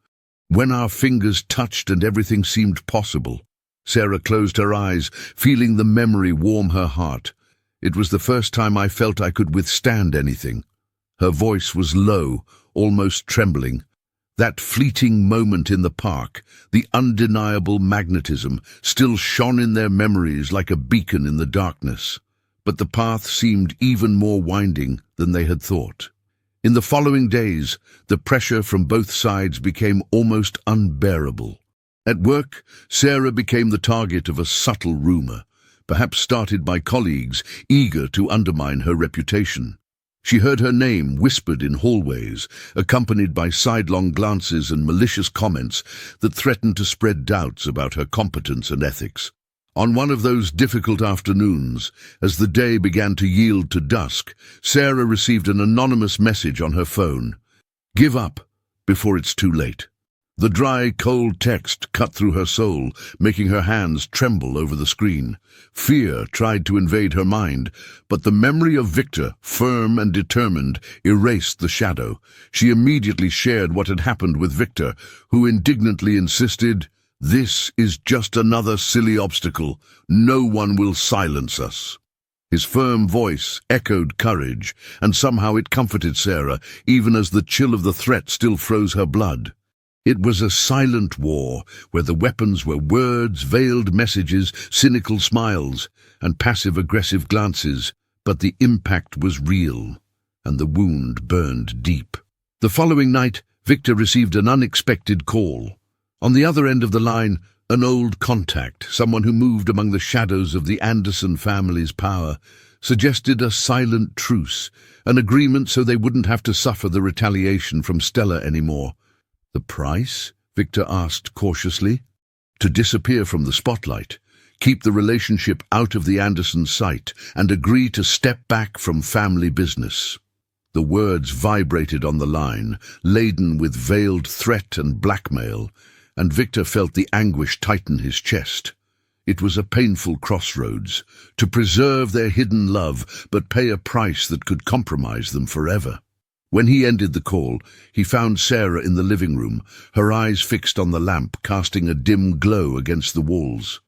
"When our fingers touched and everything seemed possible." Sarah closed her eyes, feeling the memory warm her heart. "It was the first time I felt I could withstand anything." Her voice was low, almost trembling. That fleeting moment in the park, the undeniable magnetism, still shone in their memories like a beacon in the darkness. But the path seemed even more winding than they had thought. In the following days, the pressure from both sides became almost unbearable. At work, Sarah became the target of a subtle rumor, perhaps started by colleagues eager to undermine her reputation. She heard her name whispered in hallways, accompanied by sidelong glances and malicious comments that threatened to spread doubts about her competence and ethics. On one of those difficult afternoons, as the day began to yield to dusk, Sarah received an anonymous message on her phone. "Give up before it's too late." The dry, cold text cut through her soul, making her hands tremble over the screen. Fear tried to invade her mind, but the memory of Victor, firm and determined, erased the shadow. She immediately shared what had happened with Victor, who indignantly insisted, "This is just another silly obstacle. No one will silence us." His firm voice echoed courage, and somehow it comforted Sarah, even as the chill of the threat still froze her blood. It was a silent war, where the weapons were words, veiled messages, cynical smiles, and passive-aggressive glances, but the impact was real, and the wound burned deep. The following night, Victor received an unexpected call. On the other end of the line, An old contact, someone who moved among the shadows of the Anderson family's power, suggested a silent truce, an agreement so they wouldn't have to suffer the retaliation from Stella anymore. The price? Victor asked cautiously. To disappear from the spotlight, keep the relationship out of the Anderson sight, and agree to step back from family business. The words vibrated on the line, laden with veiled threat and blackmail, and Victor felt the anguish tighten his chest. It was a painful crossroads, to preserve their hidden love but pay a price that could compromise them forever. When he ended the call, he found Sarah in the living room, her eyes fixed on the lamp, casting a dim glow against the walls.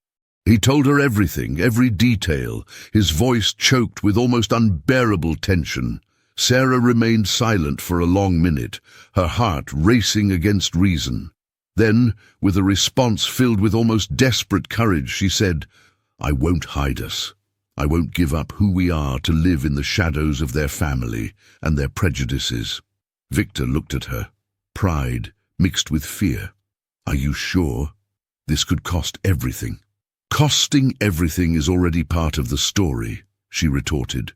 He told her everything, every detail, his voice choked with almost unbearable tension. Sarah remained silent for a long minute, her heart racing against reason. Then, with a response filled with almost desperate courage, she said, "I won't hide us. I won't give up who we are to live in the shadows of their family and their prejudices." Victor looked at her, pride mixed with fear. "Are you sure? This could cost everything." "Costing everything is already part of the story," she retorted.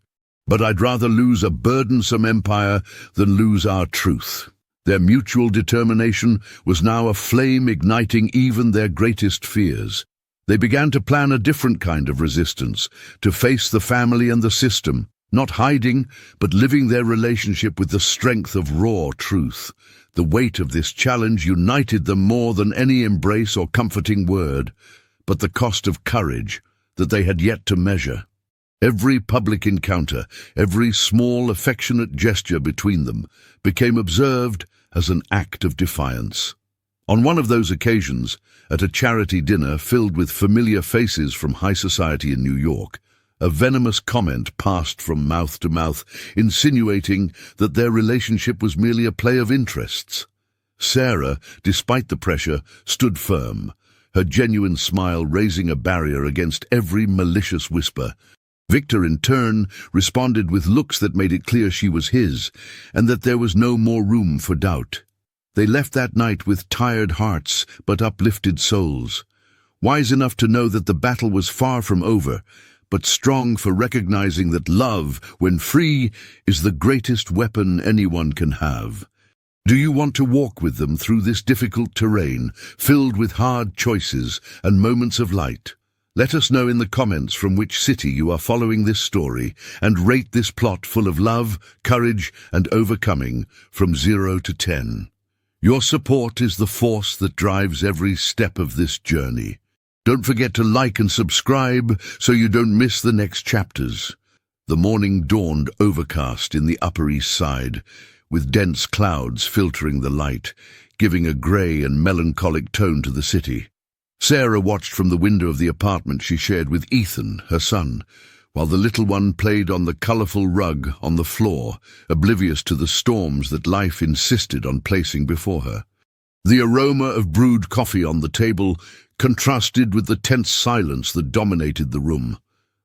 "But I'd rather lose a burdensome empire than lose our truth." Their mutual determination was now a flame igniting even their greatest fears. They began to plan a different kind of resistance, to face the family and the system, not hiding, but living their relationship with the strength of raw truth. The weight of this challenge united them more than any embrace or comforting word, but the cost of courage that they had yet to measure. Every public encounter, every small affectionate gesture between them, became observed as an act of defiance. On one of those occasions, at a charity dinner filled with familiar faces from high society in New York, a venomous comment passed from mouth to mouth, insinuating that their relationship was merely a play of interests. Sarah, despite the pressure, stood firm, her genuine smile raising a barrier against every malicious whisper. Victor, in turn, responded with looks that made it clear she was his, and that there was no more room for doubt. They left that night with tired hearts but uplifted souls, wise enough to know that the battle was far from over, but strong for recognizing that love, when free, is the greatest weapon anyone can have. Do you want to walk with them through this difficult terrain, filled with hard choices and moments of light? Let us know in the comments from which city you are following this story, and rate this plot full of love, courage, and overcoming from 0 to 10. Your support is the force that drives every step of this journey. Don't forget to like and subscribe so you don't miss the next chapters. The morning dawned overcast in the Upper East Side, with dense clouds filtering the light, giving a grey and melancholic tone to the city. Sarah watched from the window of the apartment she shared with Ethan, her son, while the little one played on the colourful rug on the floor, oblivious to the storms that life insisted on placing before her. The aroma of brewed coffee on the table contrasted with the tense silence that dominated the room.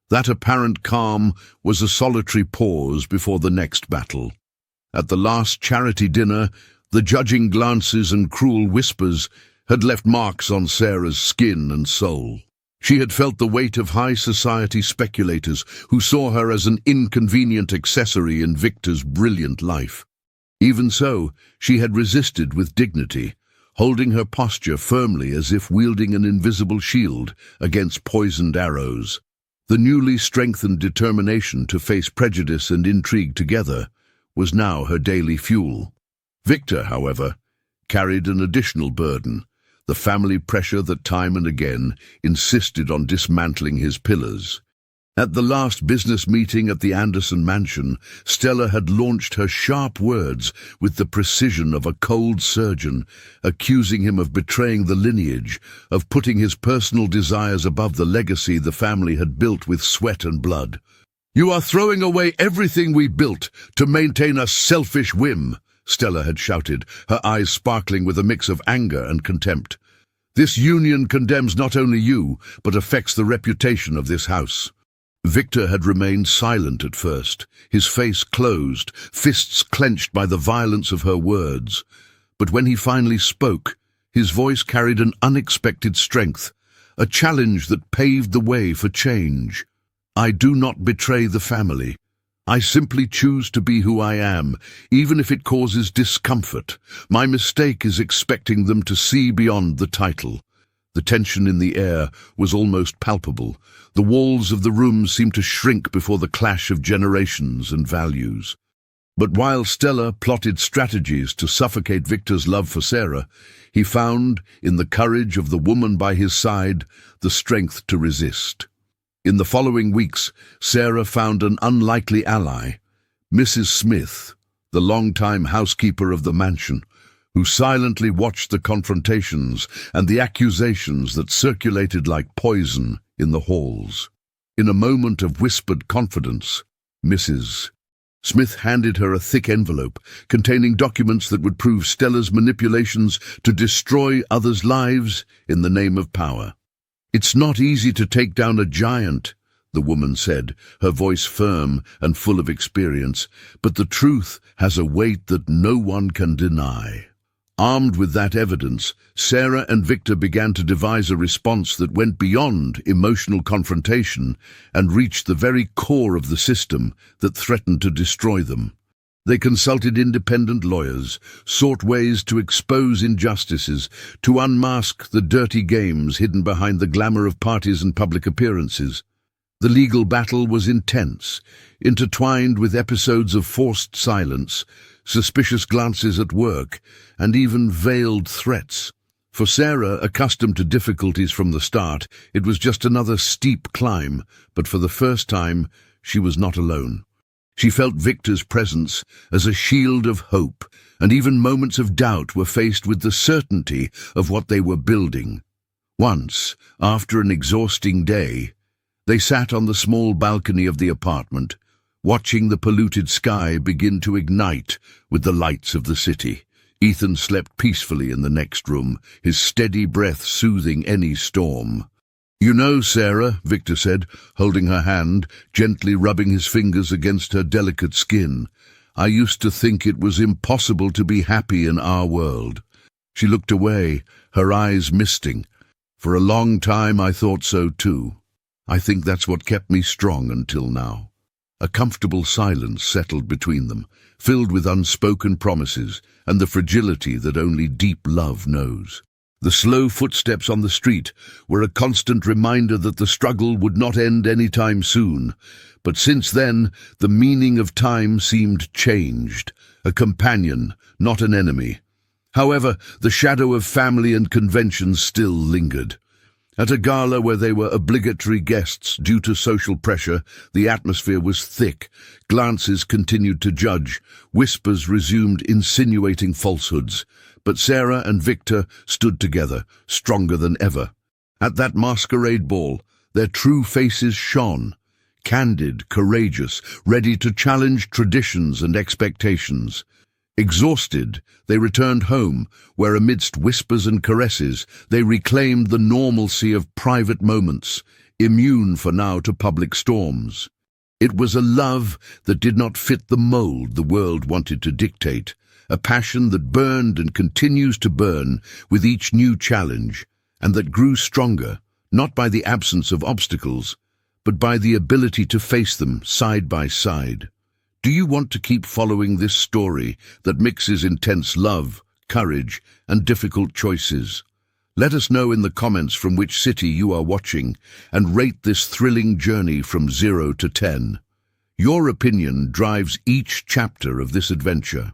That apparent calm was a solitary pause before the next battle. At the last charity dinner, the judging glances and cruel whispers had left marks on Sarah's skin and soul. She had felt the weight of high society speculators who saw her as an inconvenient accessory in Victor's brilliant life. Even so, she had resisted with dignity, holding her posture firmly as if wielding an invisible shield against poisoned arrows. The newly strengthened determination to face prejudice and intrigue together was now her daily fuel. Victor, however, carried an additional burden, the family pressure that time and again insisted on dismantling his pillars. At the last business meeting at the Anderson mansion, Stella had launched her sharp words with the precision of a cold surgeon, accusing him of betraying the lineage, of putting his personal desires above the legacy the family had built with sweat and blood. "You are throwing away everything we built to maintain a selfish whim," Stella had shouted, her eyes sparkling with a mix of anger and contempt. "This union condemns not only you, but affects the reputation of this house." Victor had remained silent at first, his face closed, fists clenched by the violence of her words. But when he finally spoke, His voice carried an unexpected strength, a challenge that paved the way for change. "I do not betray the family. I simply choose to be who I am, even if it causes discomfort. My mistake is expecting them to see beyond the title." The tension in the air was almost palpable. The walls of the room seemed to shrink before the clash of generations and values. But while Stella plotted strategies to suffocate Victor's love for Sarah, he found, in the courage of the woman by his side, the strength to resist. In the following weeks, Sarah found an unlikely ally, Mrs. Smith, the longtime housekeeper of the mansion, who silently watched the confrontations and the accusations that circulated like poison in the halls. In a moment of whispered confidence, Mrs. Smith handed her a thick envelope containing documents that would prove Stella's manipulations to destroy others' lives in the name of power. "It's not easy to take down a giant," the woman said, her voice firm and full of experience, "but the truth has a weight that no one can deny." Armed with that evidence, Sarah and Victor began to devise a response that went beyond emotional confrontation and reached the very core of the system that threatened to destroy them. They consulted independent lawyers, sought ways to expose injustices, to unmask the dirty games hidden behind the glamour of parties and public appearances. The legal battle was intense, intertwined with episodes of forced silence, suspicious glances at work, and even veiled threats. For Sarah, accustomed to difficulties from the start, it was just another steep climb, but for the first time, she was not alone. She felt Victor's presence as a shield of hope, and even moments of doubt were faced with the certainty of what they were building. Once, after an exhausting day, they sat on the small balcony of the apartment, watching the polluted sky begin to ignite with the lights of the city. Ethan slept peacefully in the next room, his steady breath soothing any storm. "You know, Sarah," Victor said, holding her hand, gently rubbing his fingers against her delicate skin, "I used to think it was impossible to be happy in our world." She looked away, her eyes misting. "For a long time I thought so too. I think that's what kept me strong until now." A comfortable silence settled between them, filled with unspoken promises and the fragility that only deep love knows. The slow footsteps on the street were a constant reminder that the struggle would not end any time soon. But since then, the meaning of time seemed changed, a companion, not an enemy. However, the shadow of family and conventions still lingered. At a gala where they were obligatory guests due to social pressure, the atmosphere was thick. Glances continued to judge, whispers resumed insinuating falsehoods. But Sarah and Victor stood together, stronger than ever. At that masquerade ball, their true faces shone, candid, courageous, ready to challenge traditions and expectations. Exhausted, they returned home, where amidst whispers and caresses, they reclaimed the normalcy of private moments, immune for now to public storms. It was a love that did not fit the mold the world wanted to dictate, a passion that burned and continues to burn with each new challenge, and that grew stronger, not by the absence of obstacles, but by the ability to face them side by side. Do you want to keep following this story that mixes intense love, courage, and difficult choices? Let us know in the comments from which city you are watching and rate this thrilling journey from 0 to 10. Your opinion drives each chapter of this adventure.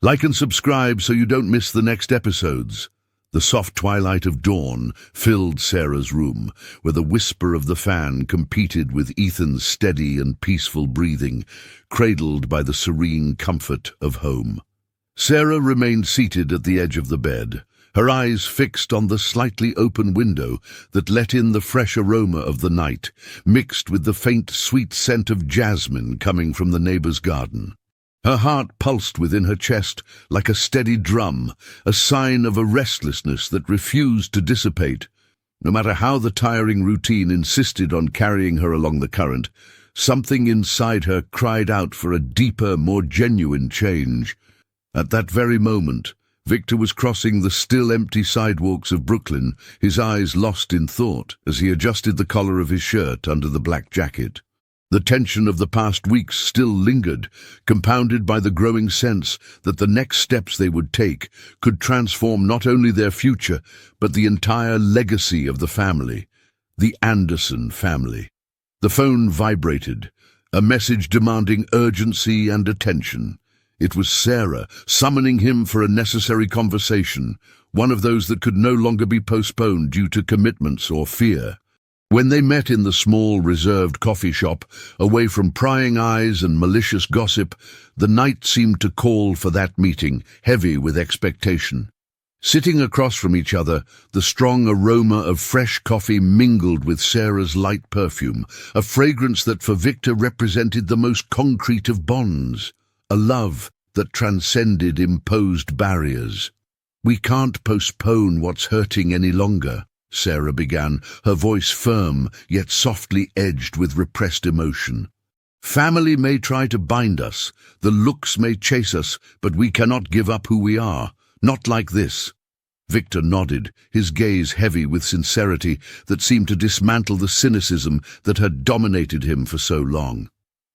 Like and subscribe so you don't miss the next episodes. The soft twilight of dawn filled Sarah's room, where the whisper of the fan competed with Ethan's steady and peaceful breathing, cradled by the serene comfort of home. Sarah remained seated at the edge of the bed, her eyes fixed on the slightly open window that let in the fresh aroma of the night, mixed with the faint, sweet scent of jasmine coming from the neighbor's garden. Her heart pulsed within her chest like a steady drum, a sign of a restlessness that refused to dissipate. No matter how the tiring routine insisted on carrying her along the current, something inside her cried out for a deeper, more genuine change. At that very moment, Victor was crossing the still empty sidewalks of Brooklyn, his eyes lost in thought as he adjusted the collar of his shirt under the black jacket. The tension of the past weeks still lingered, compounded by the growing sense that the next steps they would take could transform not only their future, but the entire legacy of the family, the Anderson family. The phone vibrated, a message demanding urgency and attention. It was Sarah, summoning him for a necessary conversation, one of those that could no longer be postponed due to commitments or fear. When they met in the small, reserved coffee shop, away from prying eyes and malicious gossip, the night seemed to call for that meeting, heavy with expectation. Sitting across from each other, the strong aroma of fresh coffee mingled with Sarah's light perfume, a fragrance that for Victor represented the most concrete of bonds. A love that transcended imposed barriers. "We can't postpone what's hurting any longer," Sarah began, her voice firm yet softly edged with repressed emotion. "Family may try to bind us, the looks may chase us, but we cannot give up who we are. Not like this." Victor nodded, his gaze heavy with sincerity that seemed to dismantle the cynicism that had dominated him for so long.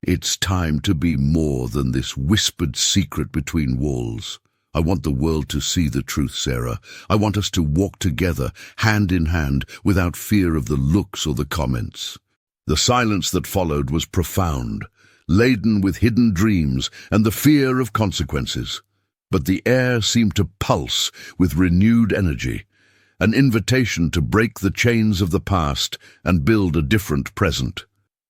"It's time to be more than this whispered secret between walls. I want the world to see the truth, Sarah. I want us to walk together, hand in hand, without fear of the looks or the comments." The silence that followed was profound, laden with hidden dreams and the fear of consequences. But the air seemed to pulse with renewed energy, an invitation to break the chains of the past and build a different present.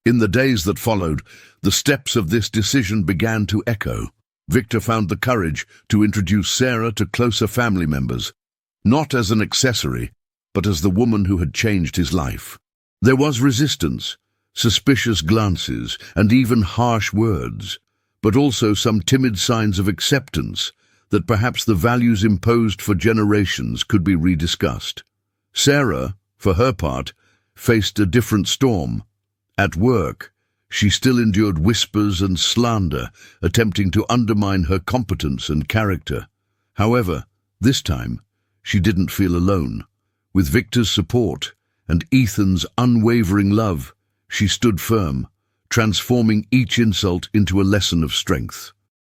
In the days that followed, the steps of this decision began to echo. Victor found the courage to introduce Sarah to closer family members, not as an accessory, but as the woman who had changed his life. There was resistance, suspicious glances, and even harsh words, but also some timid signs of acceptance that perhaps the values imposed for generations could be rediscussed. Sarah, for her part, faced a different storm. At work, she still endured whispers and slander, attempting to undermine her competence and character. However, this time, she didn't feel alone. With Victor's support and Ethan's unwavering love, she stood firm, transforming each insult into a lesson of strength.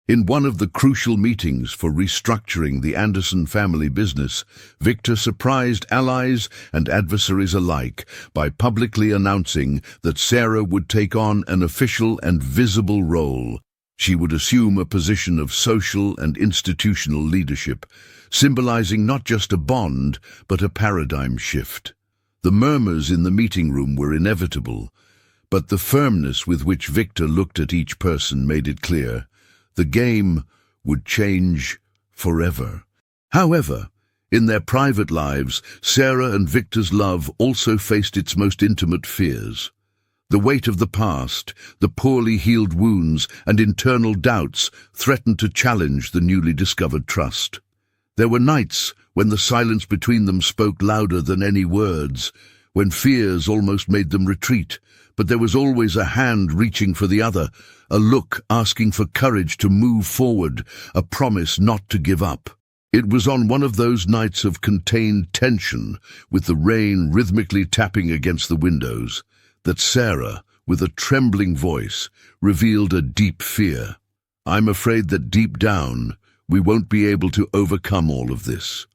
In one of the crucial meetings for restructuring the Anderson family business, Victor surprised allies and adversaries alike by publicly announcing that Sarah would take on an official and visible role. She would assume a position of social and institutional leadership, symbolizing not just a bond, but a paradigm shift. The murmurs in the meeting room were inevitable, but the firmness with which Victor looked at each person made it clear the game would change forever. However, in their private lives, Sarah and Victor's love also faced its most intimate fears. The weight of the past, the poorly healed wounds, and internal doubts threatened to challenge the newly discovered trust. There were nights when the silence between them spoke louder than any words, when fears almost made them retreat, but there was always a hand reaching for the other, a look asking for courage to move forward, a promise not to give up. It was on one of those nights of contained tension, with the rain rhythmically tapping against the windows, that Sarah, with a trembling voice, revealed a deep fear. "I'm afraid that deep down, we won't be able to overcome all of this,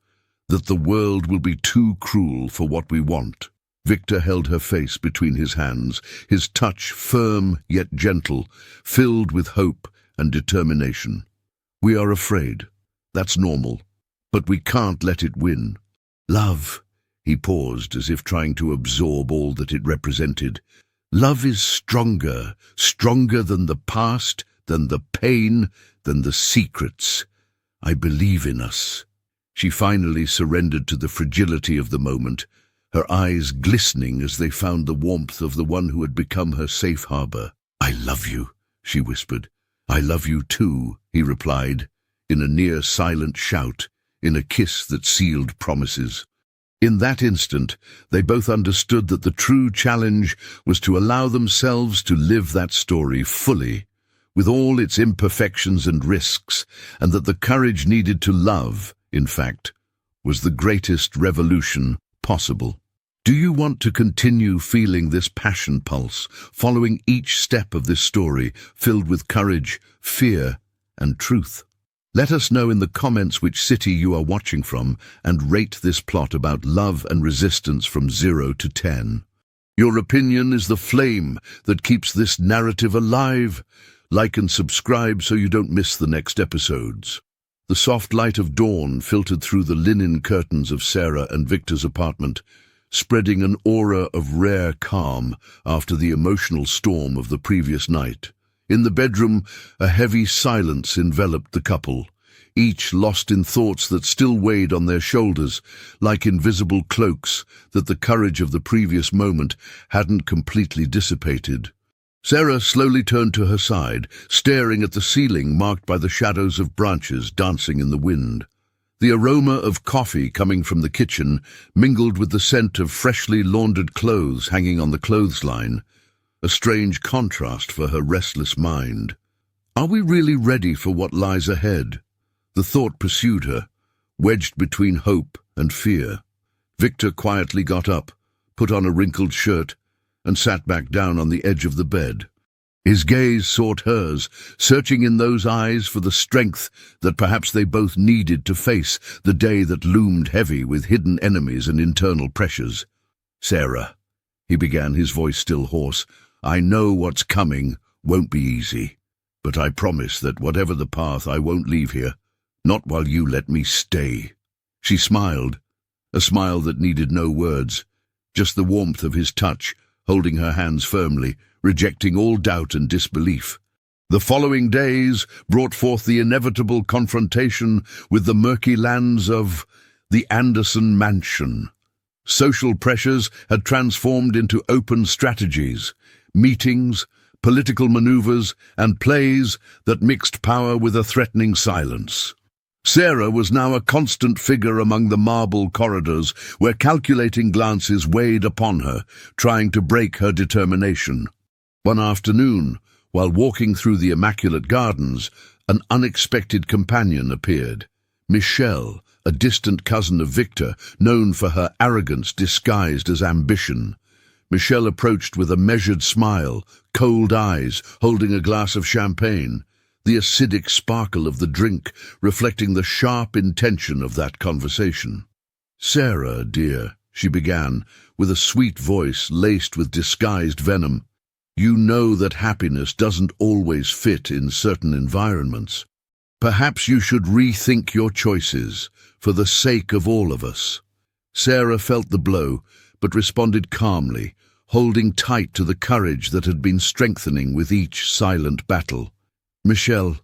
that the world will be too cruel for what we want." Victor held her face between his hands, his touch firm yet gentle, filled with hope and determination. "We are afraid. That's normal. But we can't let it win. Love," he paused as if trying to absorb all that it represented. "Love is stronger, stronger than the past, than the pain, than the secrets. I believe in us." She finally surrendered to the fragility of the moment, her eyes glistening as they found the warmth of the one who had become her safe harbor. "I love you," she whispered. "I love you too," he replied, in a near-silent shout, in a kiss that sealed promises. In that instant, they both understood that the true challenge was to allow themselves to live that story fully, with all its imperfections and risks, and that the courage needed to love, in fact, was the greatest revolution possible. Do you want to continue feeling this passion pulse, following each step of this story filled with courage, fear, and truth? Let us know in the comments which city you are watching from and rate this plot about love and resistance from 0 to 10. Your opinion is the flame that keeps this narrative alive. Like and subscribe so you don't miss the next episodes. The soft light of dawn filtered through the linen curtains of Sarah and Victor's apartment, spreading an aura of rare calm after the emotional storm of the previous night. In the bedroom, a heavy silence enveloped the couple, each lost in thoughts that still weighed on their shoulders, like invisible cloaks that the courage of the previous moment hadn't completely dissipated. Sarah slowly turned to her side, staring at the ceiling marked by the shadows of branches dancing in the wind. The aroma of coffee coming from the kitchen mingled with the scent of freshly laundered clothes hanging on the clothesline, a strange contrast for her restless mind. Are we really ready for what lies ahead? The thought pursued her, wedged between hope and fear. Victor quietly got up, put on a wrinkled shirt, and sat back down on the edge of the bed. His gaze sought hers, searching in those eyes for the strength that perhaps they both needed to face the day that loomed heavy with hidden enemies and internal pressures. "Sarah," he began, his voice still hoarse, "I know what's coming won't be easy, but I promise that whatever the path, I won't leave here, not while you let me stay." She smiled, a smile that needed no words, just the warmth of his touch, holding her hands firmly, rejecting all doubt and disbelief. The following days brought forth the inevitable confrontation with the murky lands of the Anderson mansion. Social pressures had transformed into open strategies, meetings, political maneuvers, and plays that mixed power with a threatening silence. Sarah was now a constant figure among the marble corridors where calculating glances weighed upon her, trying to break her determination. One afternoon, while walking through the immaculate gardens, an unexpected companion appeared. Michelle, a distant cousin of Victor, known for her arrogance disguised as ambition. Michelle approached with a measured smile, cold eyes, holding a glass of champagne, the acidic sparkle of the drink reflecting the sharp intention of that conversation. "Sarah, dear," she began, with a sweet voice laced with disguised venom, "you know that happiness doesn't always fit in certain environments. Perhaps you should rethink your choices, for the sake of all of us." Sarah felt the blow, but responded calmly, holding tight to the courage that had been strengthening with each silent battle. "Michelle,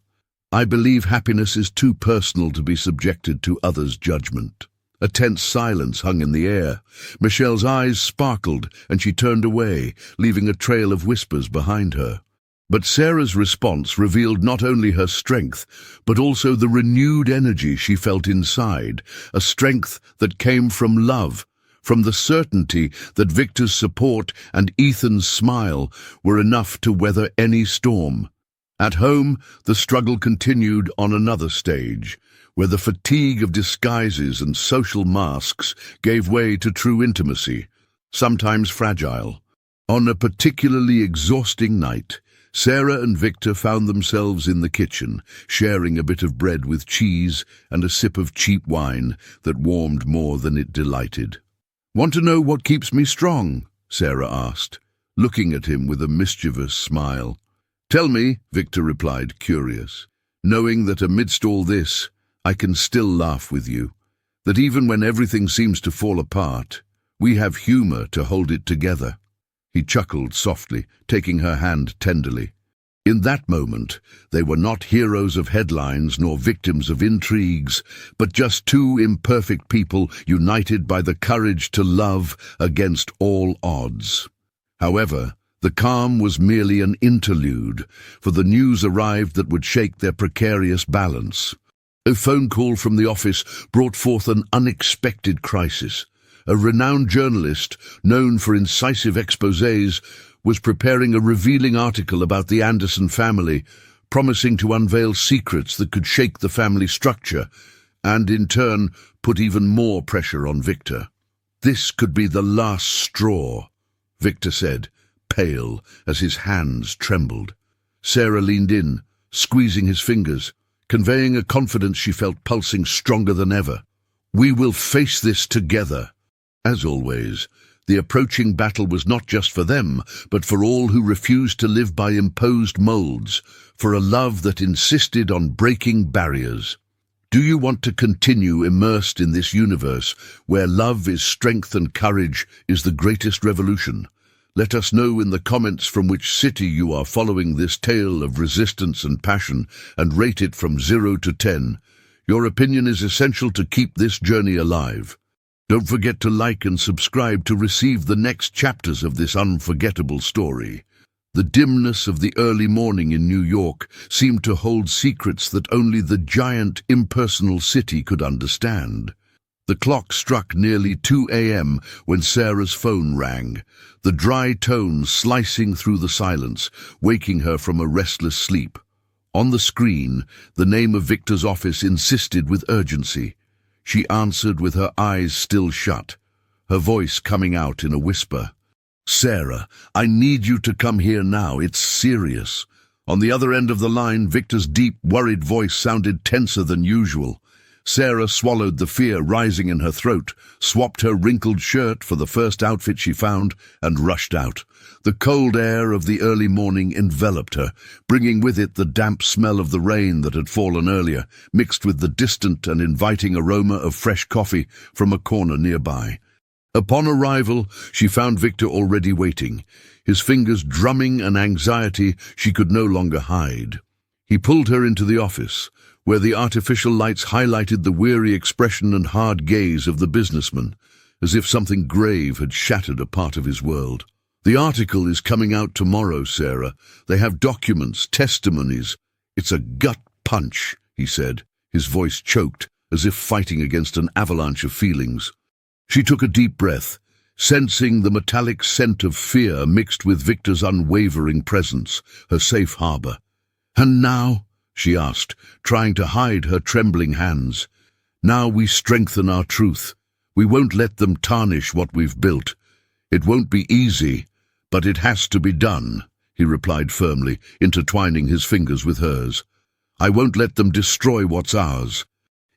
I believe happiness is too personal to be subjected to others' judgment." A tense silence hung in the air. Michelle's eyes sparkled, and she turned away, leaving a trail of whispers behind her. But Sarah's response revealed not only her strength, but also the renewed energy she felt inside, a strength that came from love, from the certainty that Victor's support and Ethan's smile were enough to weather any storm. At home, the struggle continued on another stage, where the fatigue of disguises and social masks gave way to true intimacy, sometimes fragile. On a particularly exhausting night, Sarah and Victor found themselves in the kitchen, sharing a bit of bread with cheese and a sip of cheap wine that warmed more than it delighted. "Want to know what keeps me strong?" Sarah asked, looking at him with a mischievous smile. "Tell me," Victor replied, curious, "knowing that amidst all this, I can still laugh with you, that even when everything seems to fall apart, we have humor to hold it together." He chuckled softly, taking her hand tenderly. In that moment, they were not heroes of headlines nor victims of intrigues, but just two imperfect people united by the courage to love against all odds. However, the calm was merely an interlude, for the news arrived that would shake their precarious balance. A phone call from the office brought forth an unexpected crisis. A renowned journalist, known for incisive exposés, was preparing a revealing article about the Anderson family, promising to unveil secrets that could shake the family structure and in turn put even more pressure on Victor. "This could be the last straw," Victor said, pale as his hands trembled. Sarah leaned in, squeezing his fingers, conveying a confidence she felt pulsing stronger than ever. "We will face this together." As always, the approaching battle was not just for them, but for all who refused to live by imposed molds, for a love that insisted on breaking barriers. Do you want to continue immersed in this universe where love is strength and courage is the greatest revolution? Let us know in the comments from which city you are following this tale of resistance and passion, and rate it from 0 to 10. Your opinion is essential to keep this journey alive. Don't forget to like and subscribe to receive the next chapters of this unforgettable story. The dimness of the early morning in New York seemed to hold secrets that only the giant, impersonal city could understand. The clock struck nearly 2 a.m. when Sarah's phone rang, the dry tones slicing through the silence, waking her from a restless sleep. On the screen, the name of Victor's office insisted with urgency. She answered with her eyes still shut, her voice coming out in a whisper. "Sarah, I need you to come here now. It's serious." On the other end of the line, Victor's deep, worried voice sounded tenser than usual. Sarah swallowed the fear rising in her throat, swapped her wrinkled shirt for the first outfit she found, and rushed out. The cold air of the early morning enveloped her, bringing with it the damp smell of the rain that had fallen earlier, mixed with the distant and inviting aroma of fresh coffee from a corner nearby. Upon arrival, she found Victor already waiting, his fingers drumming an anxiety she could no longer hide. He pulled her into the office, where the artificial lights highlighted the weary expression and hard gaze of the businessman, as if something grave had shattered a part of his world. "The article is coming out tomorrow, Sarah. They have documents, testimonies. It's a gut punch," he said, his voice choked, as if fighting against an avalanche of feelings. She took a deep breath, sensing the metallic scent of fear mixed with Victor's unwavering presence, her safe harbor. "And now?" she asked, trying to hide her trembling hands. "Now we strengthen our truth. We won't let them tarnish what we've built. It won't be easy, but it has to be done," he replied firmly, intertwining his fingers with hers. "I won't let them destroy what's ours."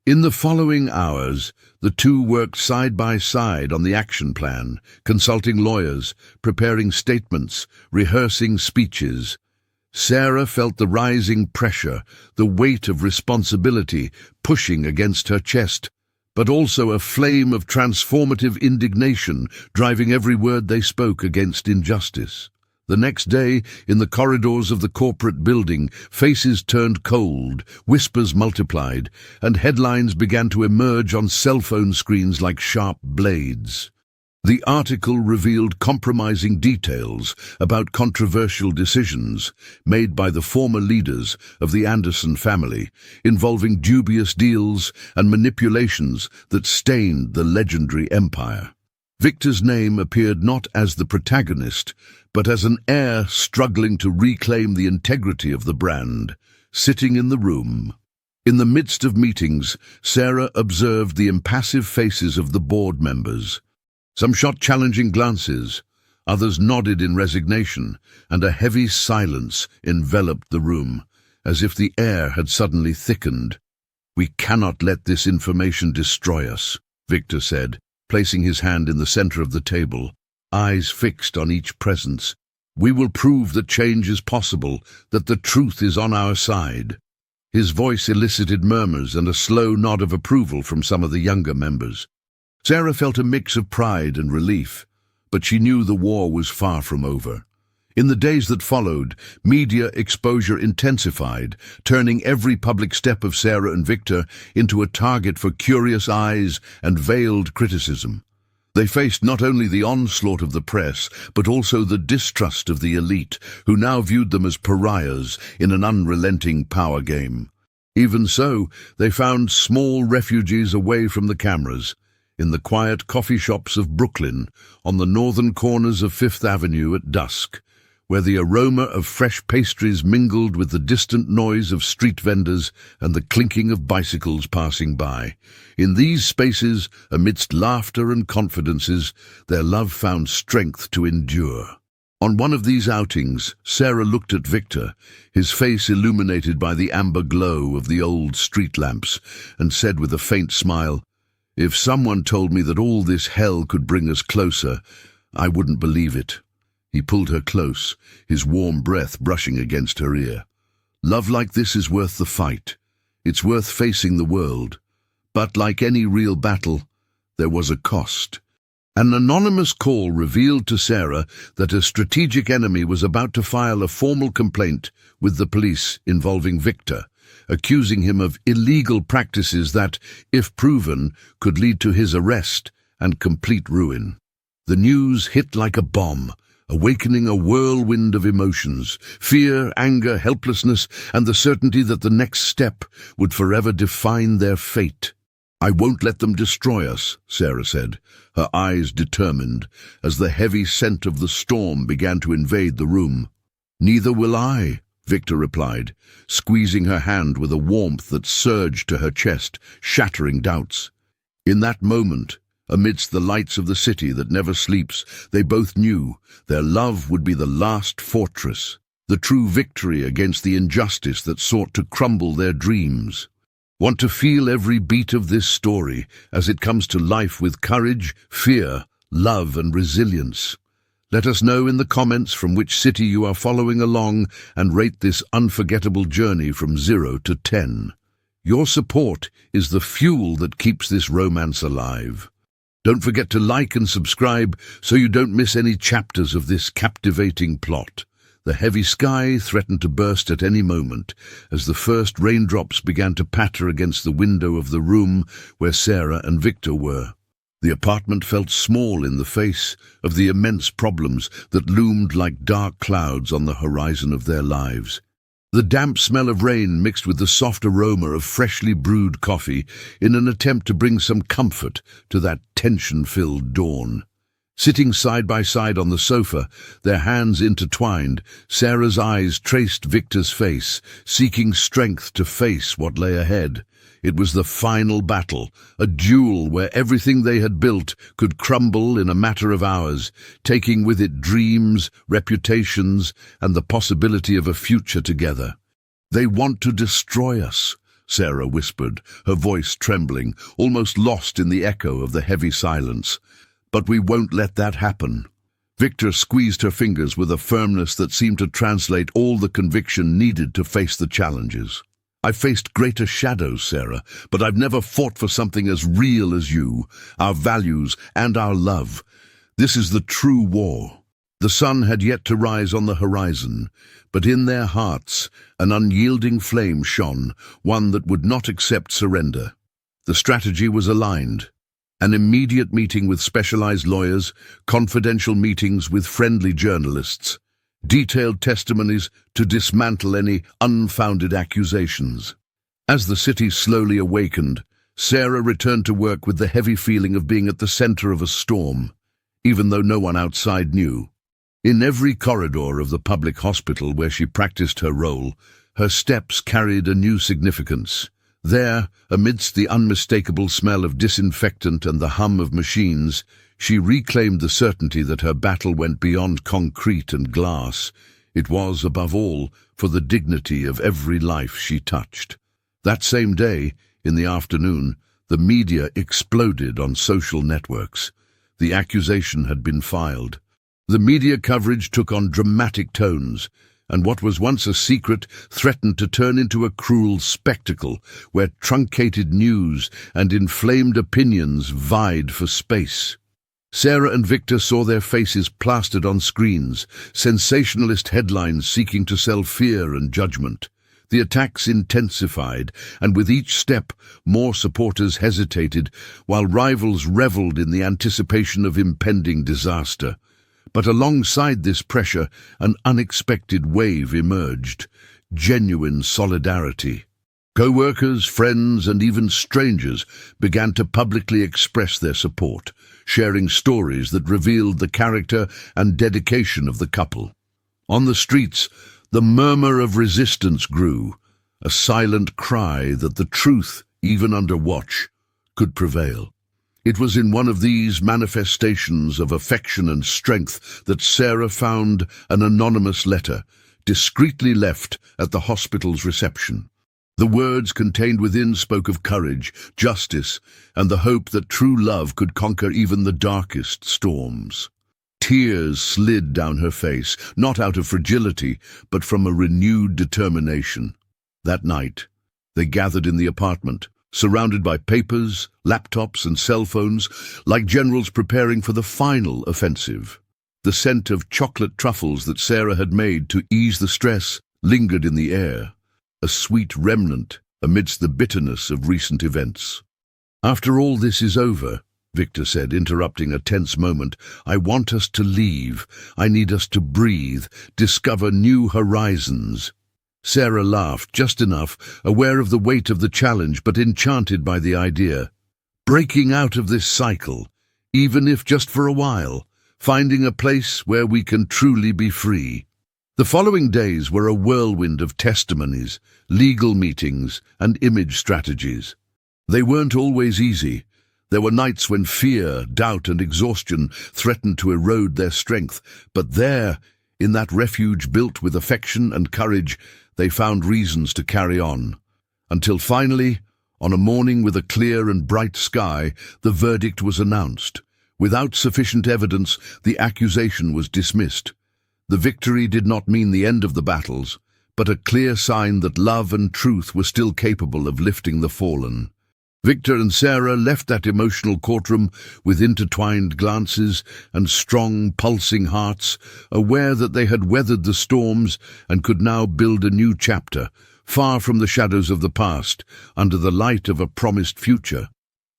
In the following hours, the two worked side by side on the action plan, consulting lawyers, preparing statements, rehearsing speeches. Sarah felt the rising pressure, the weight of responsibility pushing against her chest, but also a flame of transformative indignation driving every word they spoke against injustice. The next day, in the corridors of the corporate building, faces turned cold, whispers multiplied, and headlines began to emerge on cell phone screens like sharp blades. The article revealed compromising details about controversial decisions made by the former leaders of the Anderson family, involving dubious deals and manipulations that stained the legendary empire. Victor's name appeared not as the protagonist, but as an heir struggling to reclaim the integrity of the brand, sitting in the room. In the midst of meetings, Sarah observed the impassive faces of the board members. Some shot challenging glances, others nodded in resignation, and a heavy silence enveloped the room, as if the air had suddenly thickened. "We cannot let this information destroy us," Victor said, placing his hand in the center of the table, eyes fixed on each presence. "We will prove that change is possible, that the truth is on our side." His voice elicited murmurs and a slow nod of approval from some of the younger members. Sarah felt a mix of pride and relief, but she knew the war was far from over. In the days that followed, media exposure intensified, turning every public step of Sarah and Victor into a target for curious eyes and veiled criticism. They faced not only the onslaught of the press, but also the distrust of the elite, who now viewed them as pariahs in an unrelenting power game. Even so, they found small refuges away from the cameras, in the quiet coffee shops of Brooklyn, on the northern corners of Fifth Avenue at dusk, where the aroma of fresh pastries mingled with the distant noise of street vendors and the clinking of bicycles passing by. In these spaces, amidst laughter and confidences, their love found strength to endure. On one of these outings, Sarah looked at Victor, his face illuminated by the amber glow of the old street lamps, and said with a faint smile, "If someone told me that all this hell could bring us closer, I wouldn't believe it." He pulled her close, his warm breath brushing against her ear. "Love like this is worth the fight. It's worth facing the world. But like any real battle, there was a cost." An anonymous call revealed to Sarah that a strategic enemy was about to file a formal complaint with the police involving Victor, accusing him of illegal practices that, if proven, could lead to his arrest and complete ruin. The news hit like a bomb, awakening a whirlwind of emotions: fear, anger, helplessness, and the certainty that the next step would forever define their fate. "I won't let them destroy us," Sarah said, her eyes determined, as the heavy scent of the storm began to invade the room. "Neither will I," Victor replied, squeezing her hand with a warmth that surged to her chest, shattering doubts. In that moment, amidst the lights of the city that never sleeps, they both knew their love would be the last fortress, the true victory against the injustice that sought to crumble their dreams. Want to feel every beat of this story as it comes to life with courage, fear, love, and resilience? Let us know in the comments from which city you are following along and rate this unforgettable journey from 0 to 10. Your support is the fuel that keeps this romance alive. Don't forget to like and subscribe so you don't miss any chapters of this captivating plot. The heavy sky threatened to burst at any moment as the first raindrops began to patter against the window of the room where Sarah and Victor were. The apartment felt small in the face of the immense problems that loomed like dark clouds on the horizon of their lives. The damp smell of rain mixed with the soft aroma of freshly brewed coffee in an attempt to bring some comfort to that tension-filled dawn. Sitting side by side on the sofa, their hands intertwined, Sarah's eyes traced Victor's face, seeking strength to face what lay ahead. It was the final battle, a duel where everything they had built could crumble in a matter of hours, taking with it dreams, reputations, and the possibility of a future together. "They want to destroy us," Sarah whispered, her voice trembling, almost lost in the echo of the heavy silence. "But we won't let that happen." Victor squeezed her fingers with a firmness that seemed to translate all the conviction needed to face the challenges. "I've faced greater shadows, Sarah, but I've never fought for something as real as you, our values and our love. This is the true war." The sun had yet to rise on the horizon, but in their hearts an unyielding flame shone, one that would not accept surrender. The strategy was aligned. An immediate meeting with specialized lawyers, confidential meetings with friendly journalists, detailed testimonies to dismantle any unfounded accusations. As the city slowly awakened, Sarah returned to work with the heavy feeling of being at the center of a storm, even though no one outside knew. In every corridor of the public hospital where she practiced her role, her steps carried a new significance. There, amidst the unmistakable smell of disinfectant and the hum of machines, she reclaimed the certainty that her battle went beyond concrete and glass. It was, above all, for the dignity of every life she touched. That same day, in the afternoon, the media exploded on social networks. The accusation had been filed. The media coverage took on dramatic tones, and what was once a secret threatened to turn into a cruel spectacle where truncated news and inflamed opinions vied for space. Sarah and Victor saw their faces plastered on screens, sensationalist headlines seeking to sell fear and judgment. The attacks intensified, and with each step, more supporters hesitated, while rivals reveled in the anticipation of impending disaster. But alongside this pressure, an unexpected wave emerged: genuine solidarity. Co-workers, friends, and even strangers began to publicly express their support, sharing stories that revealed the character and dedication of the couple. On the streets, the murmur of resistance grew, a silent cry that the truth, even under watch, could prevail. It was in one of these manifestations of affection and strength that Sarah found an anonymous letter, discreetly left at the hospital's reception. The words contained within spoke of courage, justice, and the hope that true love could conquer even the darkest storms. Tears slid down her face, not out of fragility, but from a renewed determination. That night, they gathered in the apartment, surrounded by papers, laptops, and cell phones, like generals preparing for the final offensive. The scent of chocolate truffles that Sarah had made to ease the stress lingered in the air, a sweet remnant amidst the bitterness of recent events. "After all this is over," Victor said, interrupting a tense moment, "I want us to leave. I need us to breathe, discover new horizons." Sarah laughed, just enough, aware of the weight of the challenge, but enchanted by the idea. Breaking out of this cycle, even if just for a while, finding a place where we can truly be free. The following days were a whirlwind of testimonies, legal meetings, and image strategies. They weren't always easy. There were nights when fear, doubt, and exhaustion threatened to erode their strength, but there, in that refuge built with affection and courage, they found reasons to carry on. Until finally, on a morning with a clear and bright sky, the verdict was announced. Without sufficient evidence, the accusation was dismissed. The victory did not mean the end of the battles, but a clear sign that love and truth were still capable of lifting the fallen. Victor and Sarah left that emotional courtroom with intertwined glances and strong, pulsing hearts, aware that they had weathered the storms and could now build a new chapter, far from the shadows of the past, under the light of a promised future.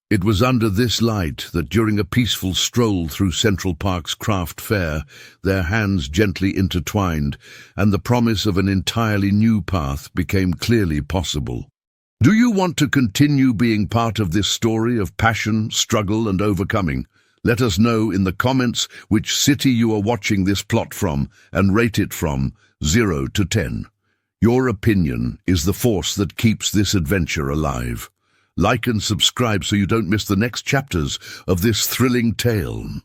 It was under this light that during a peaceful stroll through Central Park's craft fair, their hands gently intertwined, and the promise of an entirely new path became clearly possible. Do you want to continue being part of this story of passion, struggle, and overcoming? Let us know in the comments which city you are watching this plot from and rate it from 0 to 10. Your opinion is the force that keeps this adventure alive. Like and subscribe so you don't miss the next chapters of this thrilling tale.